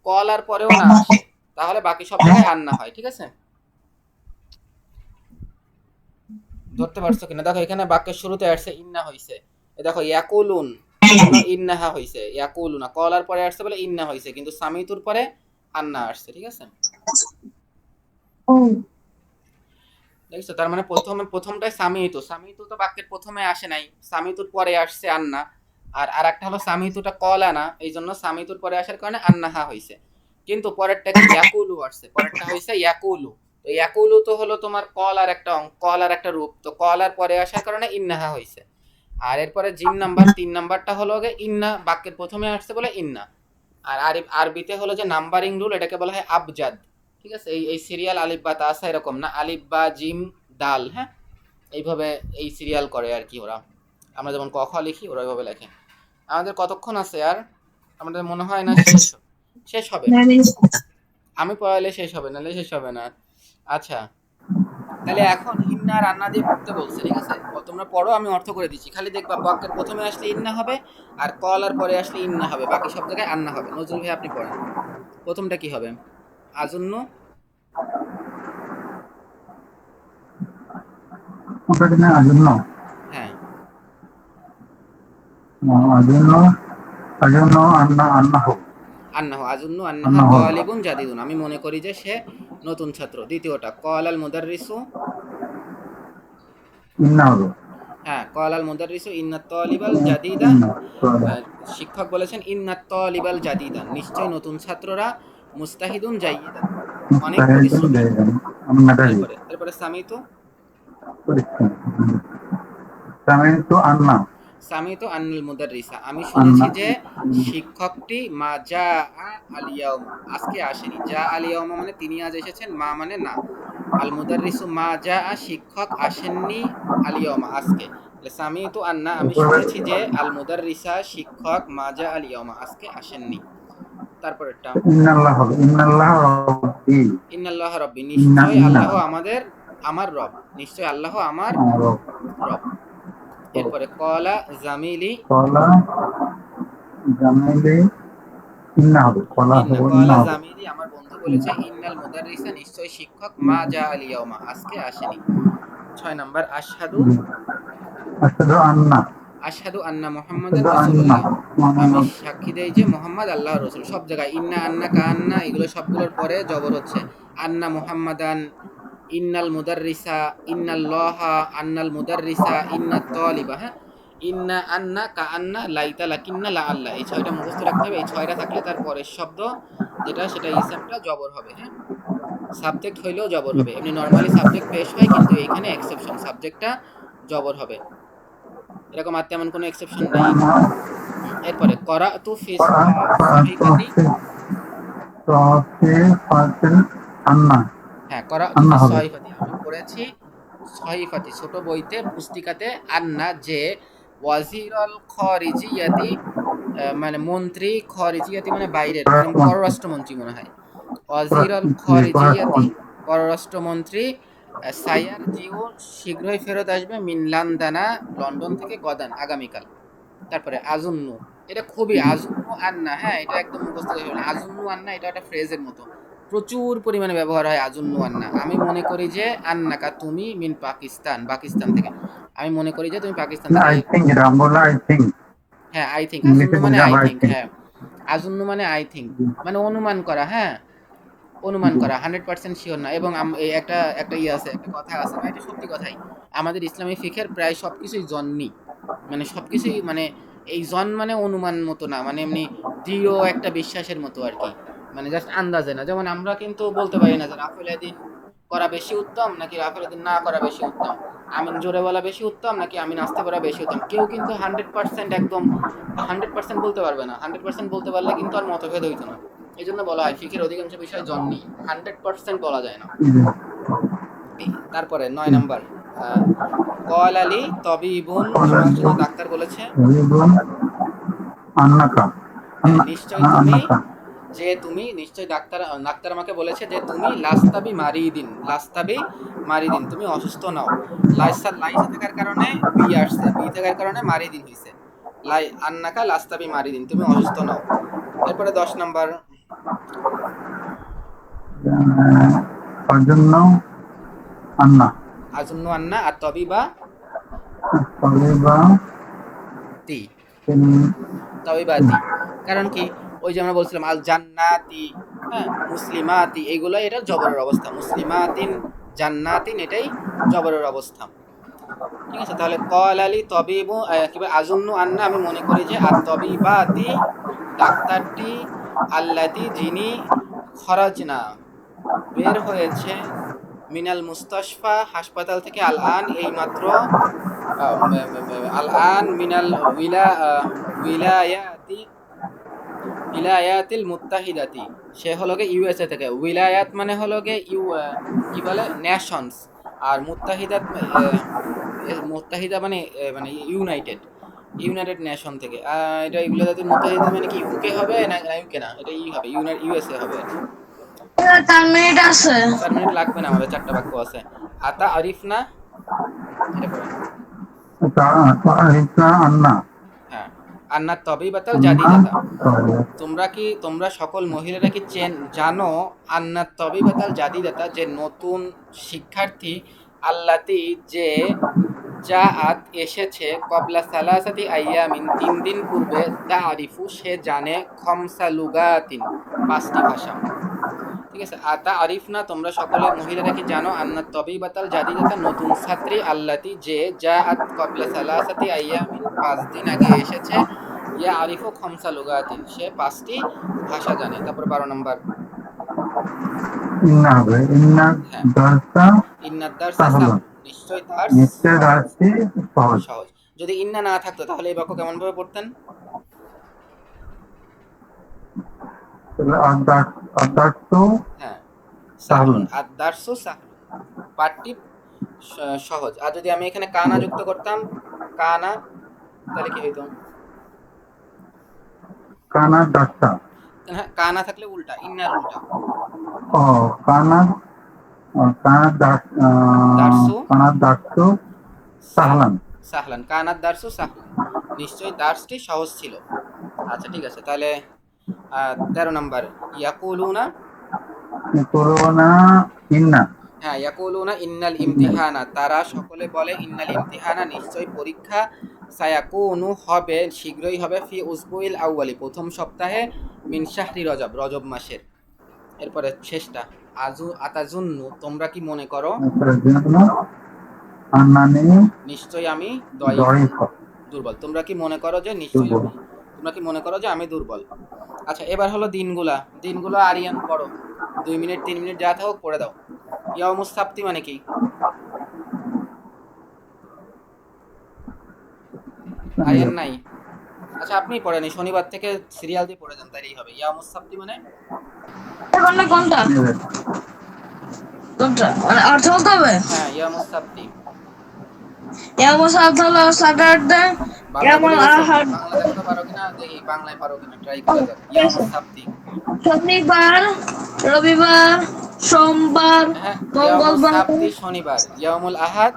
A: কলার পরেও না আসে, তাহলে বাকি সব জায়গায় আন্না হয়, ঠিক আছে? ধরতে পারছো কিনা দেখো, এখানে বাক্যের শুরুতে আসছে ইন্না হইছে, এ দেখো ইয়াকুলুন, ইন্নাহা হইছে, ইয়াকুলুনা কলার পরে আসছে বলে ইন্না হইছে, কিন্তু সামিতুর পরে আন্না আসছে, ঠিক আছে? দেখছো, তার মানে প্রথমটাই সামিতু, সামিতু তো বাক্যের প্রথমে আসে নাই, সামিতুর পরে আসছে আন্না। আর আরেকটা হলো সামিতুটা কলা না, এই জন্য সামিতুর পরে আসার কারণে আন্নাহা হইছে। কিন্তু পরেরটা কি ইয়াকুলু আসছে, পরেরটা হইছে ইয়াকুলু। তো ইয়াকুলু তো হলো তোমার কলার একটা অঙ্ক, কলার একটা রূপ, তো কলার পরে আসার কারণে ইন্নাহা হইছে। আর এরপরে জিম নাম্বার 3 নাম্বারটা হলো ইন্না, বাক্যের প্রথমে আসছে বলে ইন্না। আর আরবিতে হলো যে নাম্বারিং রুল, এটাকে বলা হয় আবজাদ, ঠিক আছে? এই সিরিয়াল আলিফ বা তাসা এরকম না, আলিফ বা জিম দাল, হ্যাঁ, এইভাবে এই সিরিয়াল করে আর কি ওরা। আমরা যেমন ক খ লিখি ওরা ওইভাবে লেখে। আমাদের কতক্ষণ আছে আর? আমাদের মনে হয় না শেষ হবে। আমি পড়াইলে শেষ হবে, নাহলে শেষ হবে না। আচ্ছা, তাহলে এখন ইন্না আর আন্না দিয়ে পড়তে বলছে, ঠিক আছে? তোমরা পড়ো, আমি অর্থ করে দিচ্ছি, খালি দেখবা বাক্যের প্রথমে আসলে ইন্না হবে, আর কলার পরে আসলে ইন্না হবে, বাকি সব জায়গায় আন্না হবে। নজরুল ভাই আপনি পড়েন, প্রথমটা কি হবে? আজন্য,
C: ওটা কিনা আজন্য
A: হ্যাঁ
C: আজন্য আজন্য আন্না আন্না হোক
A: আন্নাহু আজুন্নু আন্নাহা
C: আন্না হোক
A: তালিবুন জাদিদুন, আমি মনে করি যে সে নতুন ছাত্র। দ্বিতীয়টা ক্বালাল মুদাররিসু,
C: ইন্না হবে
A: হ্যাঁ ক্বালাল মুদাররিসু ইন্নাত তালিবাল জাদিদা,
C: ইন্না তাহলে
A: শিক্ষক বলেছেন ইন্নাত তালিবাল জাদিদা, নিশ্চয় নতুন ছাত্ররা মুস্তাহিদুন জাইয়িদান, অনেক
C: মুস্তাহিদুন
A: পরিশ্রমী।
C: জাইয়িদান আমরা জানি
A: এরপরে সামিতু,
C: পরিশ্রম সামিতু আন্না
A: সামিতু আন্নাল মুদাররিসা, আমি শুনেছি যে শিক্ষকটি মা জা আল ইয়াউমা, আজকে আসেনি। জা আল ইয়াউমা মানে তিনি আজ এসেছেন, মা মানে না। আল মুদাররিসু মা জা, শিক্ষক আসেননি আল ইয়াউমা আজকে। তাহলে সামিতু আন্না, আমি শুনেছি যে আল মুদাররিসা শিক্ষক মা জা আল ইয়াউমা আজকে আসেননি। তারপরেরটা
C: ইন্নাল্লাহ হবে ইন্নাল্লাহ রব্বি
A: ইন্নাল্লাহ রব্বি, নিশ্চয় আল্লাহ আমাদের, আমার রব, নিশ্চয় আল্লাহ আমার রব। এরপরে কলা জামিলি,
C: কলা জামিলি ইন্না হবে কলা হবে ইন্না
A: কলা
C: হবে
A: জামিলি, আমার বন্ধু বলেছে ইন্নাল মুদাররিসা, নিশ্চয় শিক্ষক মা জা আল ইয়াউমা আজকে আসেনি। 6 নাম্বার আশহাদু,
C: আশহাদু আন্না
A: আশহাদু আন্না মুহাম্মাদান
C: আশহাদু আন্না
A: রাসূলুল্লাহ, আমি সাক্ষী দেই যে মুহাম্মদ আল্লাহর রাসূল। সব জায়গায় ইন্না আন্না কান্না এগুলো সবগুলোর পরে জবর হচ্ছে। আন্না মুহাম্মাদান, ইন্নাল মুদাররিসা, ইন্নাল্লাহা, আন্নাল মুদাররিসা, ইন্নাত তালিবা, হ্যাঁ ইন্না আন্না কাআন্না লাইতা লাকিন্না লা আল্লাহ, এই 6টা মুখস্থ রাখতে হবে। এই 6টা থাকলে তার পরের শব্দ যেটা সেটা ইসমটা জবর হবে। হ্যাঁ সাবজেক্ট হইলেও জবর হবে, এমনি নরমালি সাবজেক্ট পেশ হয়, কিন্তু এইখানে এক্সেপশন, সাবজেক্টটা জবর হবে, এরকম আর তেমন কোনো এক্সেপশন নেই। এরপরে করাতু ফি সহিফাতি,
C: আন্না
A: হ্যাঁ করাতু
C: আন্না
A: ফি
C: হবে
A: সহিফাতি, আমি পড়েছি সহিফাতি ছোট বইতে, পুস্তিকাতে, আন্না যে ওয়াজিরুল খারিজিয়াতি, মানে মন্ত্রী, খারিজিয়াতি মানে বাইরের, মানে পররাষ্ট্রমন্ত্রী মনে হয়। ওয়াজিরুল খারিজিয়াতি পররাষ্ট্রমন্ত্রী, সায়ার জিও শীঘ্রই ফেরত আসবে, মিন লন্ডনা লন্ডন থেকে, গদান আগামীকাল। তারপরে আজুন্নু, এটা খুবই, আজুন্নু আন্না, হ্যাঁ এটা একদম মুখস্থ করে ফেলবেন। আজুন্নু আন্না এটা একটা ফ্রেজের মতো, প্রচুর পরিমাণে ব্যবহার হয় আজুন্নু আন্না। আমি মনে করি যে আন্নাকা তুমি, মিন পাকিস্তান, পাকিস্তান থেকে, আমি মনে করি যে তুমি পাকিস্তান থেকে।
C: আই থিঙ্ক রাম বলা আই থিঙ্ক
A: হ্যাঁ আই থিঙ্ক,
C: ইংলিশে
A: আজুন্নু মানে
C: বুঝাবো
A: আই
C: আই
A: থিঙ্ক,
C: থিঙ্ক
A: হ্যাঁ আজুন্নু মানে আই থিঙ্ক, মানে অনুমান করা, হ্যাঁ অনুমান করা, 100% শিওর না। এবং এই একটা একটা ইয়ে আছে, একটা কথা আছে, না এটা সত্যি কথাই, আমাদের ইসলামী ফিকহের প্রায় সবকিছুই জন্নি, মানে সবকিছুই মানে এই জন মানে অনুমান মতো না, মানে এমনি দৃঢ় একটা বিশ্বাসের মতো আর কি, মানে জাস্ট আন্দাজে না। যেমন আমরা কিন্তু বলতে পারি না যে রাফেল দিন করা বেশি উত্তম নাকি রাফেল দিন না করা বেশি উত্তম, আমিন জোরে বলা বেশি উত্তম নাকি আমিন আস্তে করা বেশি উত্তম। কেউ কিন্তু 100% একদম 100% বলতে পারবে না, 100% বলতে পারলে কিন্তু আর মতভেদ হইতো না। এই জন্য বলা হয় ফিকের অধিকাংশ বিষয় জন্নি, 100% বলা যায় না। তারপরে 9 নাম্বার কল আলী তবিবুন, আমার জন্য ডাক্তার বলেছে,
C: আন্নাকা
A: নিশ্চয় তুমি,
C: আন্নাকা
A: যে তুমি, নিশ্চয় ডাক্তার, ডাক্তার আমাকে বলেছে যে তুমি লাস্তাবি মারিদিন, লাস্তাবি মারিদিন, তুমি অসুস্থ নাও। লাইসা থাকার কারণে বি আসছে, বি থাকার কারণে মারিদিন হইছে, লাই আন্নাকা লাস্তাবি মারিদিন, তুমি অসুস্থ নাও। এরপরে 10 নাম্বার
C: জন্য আন্না
A: আজুন্নু আন্না আর তবিবা
C: তবিবা
A: তি, তবিবাতি, কারণ কি ওই যে আমরা বলছিলাম আল জান্নাতি, হ্যাঁ মুসলিমাতি, এইগুলো এটা জবরের অবস্থা, মুসলিমাতিন জান্নাতিন এটাই জবরের অবস্থা। ঠিক আছে, তাহলে কল আলী তবিবু কিংবা আজুন্নু আন্না, আমি মনে করি যে আর তবিবাতি ডাক্তারটি, আল্লাতি যিনি, খরাজনা বের হয়েছে, মিনাল মুস্তাশফা হাসপাতাল থেকে, আল আন এইমাত্র, আল আন মিনাল উইলায়াতি উইলায়াতিল মুত্তাহিদাতি, সে হলো গে ইউএসএ থেকে। উইলায়াত মানে হলো গে কি বলে নেশনস, আর মুত্তাহিদাত মুত্তাহিদা মানে মানে ইউনাইটেড, ইউনাইটেড নেশন থেকে। এটা এগুলো যাতে মুত্তাহিদা মানে কি ইউকে হবে না, ইউকে না, এটা ই হবে, ইউএসএ হবে।
B: 4 মিনিট আছে।
A: 4 মিনিট লাগবে না, আমাদের 4টা বাক্য আছে। আতা আরিফ না, এটা পড়েন।
C: আন্না
A: হ্যাঁ আন্না তবিবাতাল জাদিদাতা, তোমরা সকল মহিলারা কি জানো, আন্না তবিবাতাল জাদিদাতা, যে নতুন শিক্ষার্থী, আল্লাতি যে জাআত এসেছে কবলা সালাসাতি আইয়ামিন 3 দিন পূর্বে তারিফু সে জানে খমসা লুগাতিন 5টি ভাষা। ঠিক আছে, আতা আরিফ না তোমরা সকলে মহিলারা কি জানো আন্না তবিবাতাল জাদিদাতা নতুন ছাত্রী আল্লাতি যে জাআত কবলা সালাসাতি আইয়ামিন 5 দিন আগে এসেছে ইয়া আরিফু খমসা লুগাতিন সে 5টি ভাষা জানে। তারপর 12 নম্বর
C: ইন্না হবে ইন্না
A: হ্যাঁ
C: দারসা
A: ইন্নাদ দারসা
C: সাহলুন
A: সাহল নিশ্চয় দার্স
C: নিশ্চয় দার্সটি সহজ।
A: সহজ। যদি ইন্না না থাকতো তাহলে এই বাক্য কেমন ভাবে পড়তেন?
C: আদার্স
A: হ্যাঁ
C: সাহলুন।
A: সাহলুন আদ-দারসু সাহলুন পাঠটি সহজ। আর যদি আমি এখানে কানা যুক্ত করতাম কানা তাহলে কি হইতো?
C: কানা দার্সা
A: হ্যাঁ কানা থাকলে উল্টা ইন্নার উল্টা
C: ও কানা কানা
A: দারসু
C: দার্সু সাহলান।
A: সাহলান কানাদ দারসু সাহলান নিশ্চয়ই দার্সটি সহজ ছিল। আচ্ছা ঠিক আছে, তাহলে 13 নম্বর ইয়াকুলুনা
C: করোনা ইন্না
A: হ্যাঁ ইয়াকুলুনা ইন্নাল ইমতিহানা তারা সকলে বলে ইন্নাল ইমতিহানা নিশ্চয় পরীক্ষা সায়াকুনু হবে শীঘ্রই হবে ফি উসবুইল আউয়ালি প্রথম সপ্তাহে মিন শাহরি রজব রজব মাসের। এরপরে শেষটা আতাজুন্নু তোমরা কি মনে করো
C: আন্নানি
A: নিশ্চয় আমি
C: দরিফ
A: দুর্বল। তোমরা কি মনে করো যে নিশ্চয়
C: দুর্বল।
A: তোমরা কি মনে করো যে আমি দুর্বল। আচ্ছা এবার হলো দিনগুলো আরিয়ান পড়ো 2 মিনিট 3 মিনিট যা থাকুক পড়ে দাও। ইয়াউমুস সাবতি মানে কি? আরিয়ান নাই? আচ্ছা আপনি পড়েন, শনিবার থেকে সিরিয়াল দিয়ে পড়ে যান তাইলেই হবে। ইয়াউমুস সাবতি মানে
B: কোনটা কোনটা কোনটা মানে অর্থ বলতে হবে?
A: হ্যাঁ ইয়াউমুস সাবতি
B: ইয়ামুস হলো স্যাটারডে, ইয়ামুল আহাদ
A: বাংলা দেখতে পারো কিনা দেখি, বাংলায় পারো কিনা ট্রাই করে যাও। ইয়াউমুস সাবতি
B: শনিবার, রবিবার, সোমবার,
A: হ্যাঁ ইয়াউমুস
B: মঙ্গলবার,
A: সাবতি শনিবার, ইয়াউমুল আহাদ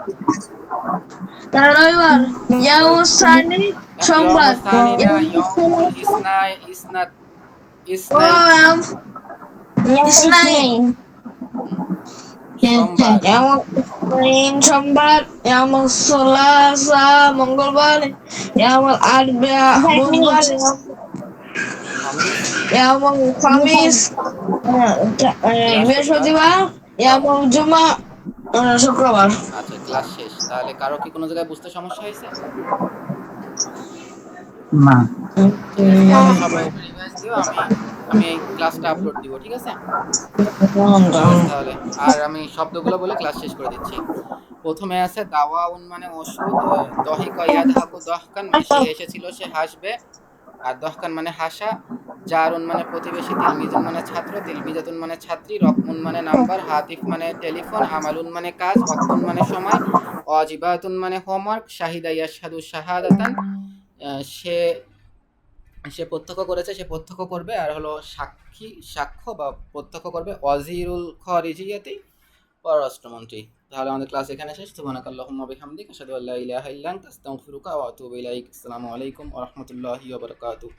B: রবিবার, ইয়ামুস সানি সোমবার,
A: ইয়াউমুস সানি না ইয়াউমুল ইসনাই সোমবার
B: সোমবার, ইয়ামুল সুলাসা মঙ্গলবার, ইয়ামুল আরবিয়া বুধবার, ইয়ামুল খামিস বৃহস্পতিবার, ইয়ামুল জুমা শুক্রবার।
A: আচ্ছা ক্লাস শেষ। তাহলে কারো কি কোনো জায়গায় বুঝতে সমস্যা হয়েছে?
C: না
A: তাহলে সবাই রিভাইজ দিও, আমি এই ক্লাসটা আপলোড দিব, ঠিক আছে? তাহলে আর আমি শব্দগুলো বলে ক্লাস শেষ করে দিচ্ছি। প্রথমে আছে দাওয়াউন মানে ওষুধ, দহিকা ইয়াদহাকু দহকান সে এসেছিল সে হাসবে, আর দহকান মানে হাসা, জারুন মানে প্রতিবেশী, তিলমিজুন মানে ছাত্র, তিলমিজাতুন মানে ছাত্রী, রকমুন মানে নাম্বার, হাতিফ মানে টেলিফোন, আমালুন মানে কাজ, ওয়াক্তুন মানে সময়, ওয়াজিবাতুন মানে হোমওয়ার্ক, শাহিদা ইয়াশহাদু শাহাদাতান সে সে প্রত্যক্ষ করেছে সে প্রত্যক্ষ করবে, আর হলো সাক্ষ্য বা প্রত্যক্ষ করবে ওয়াজিরুল খারিজিয়াতি পররাষ্ট্রমন্ত্রী। তাহলে আমাদের ক্লাস এখানে শেষ। সুবহানাকাল্লাহুম্মা বিহামদিকা আশহাদু আল্লা ইলাহা ইল্লা আনতা আস্তাগফিরুকা ওয়া আতুবু ইলাইক। আসসালামু আলাইকুম ওয়া রাহমাতুল্লাহি ওয়া বারাকাতুহু।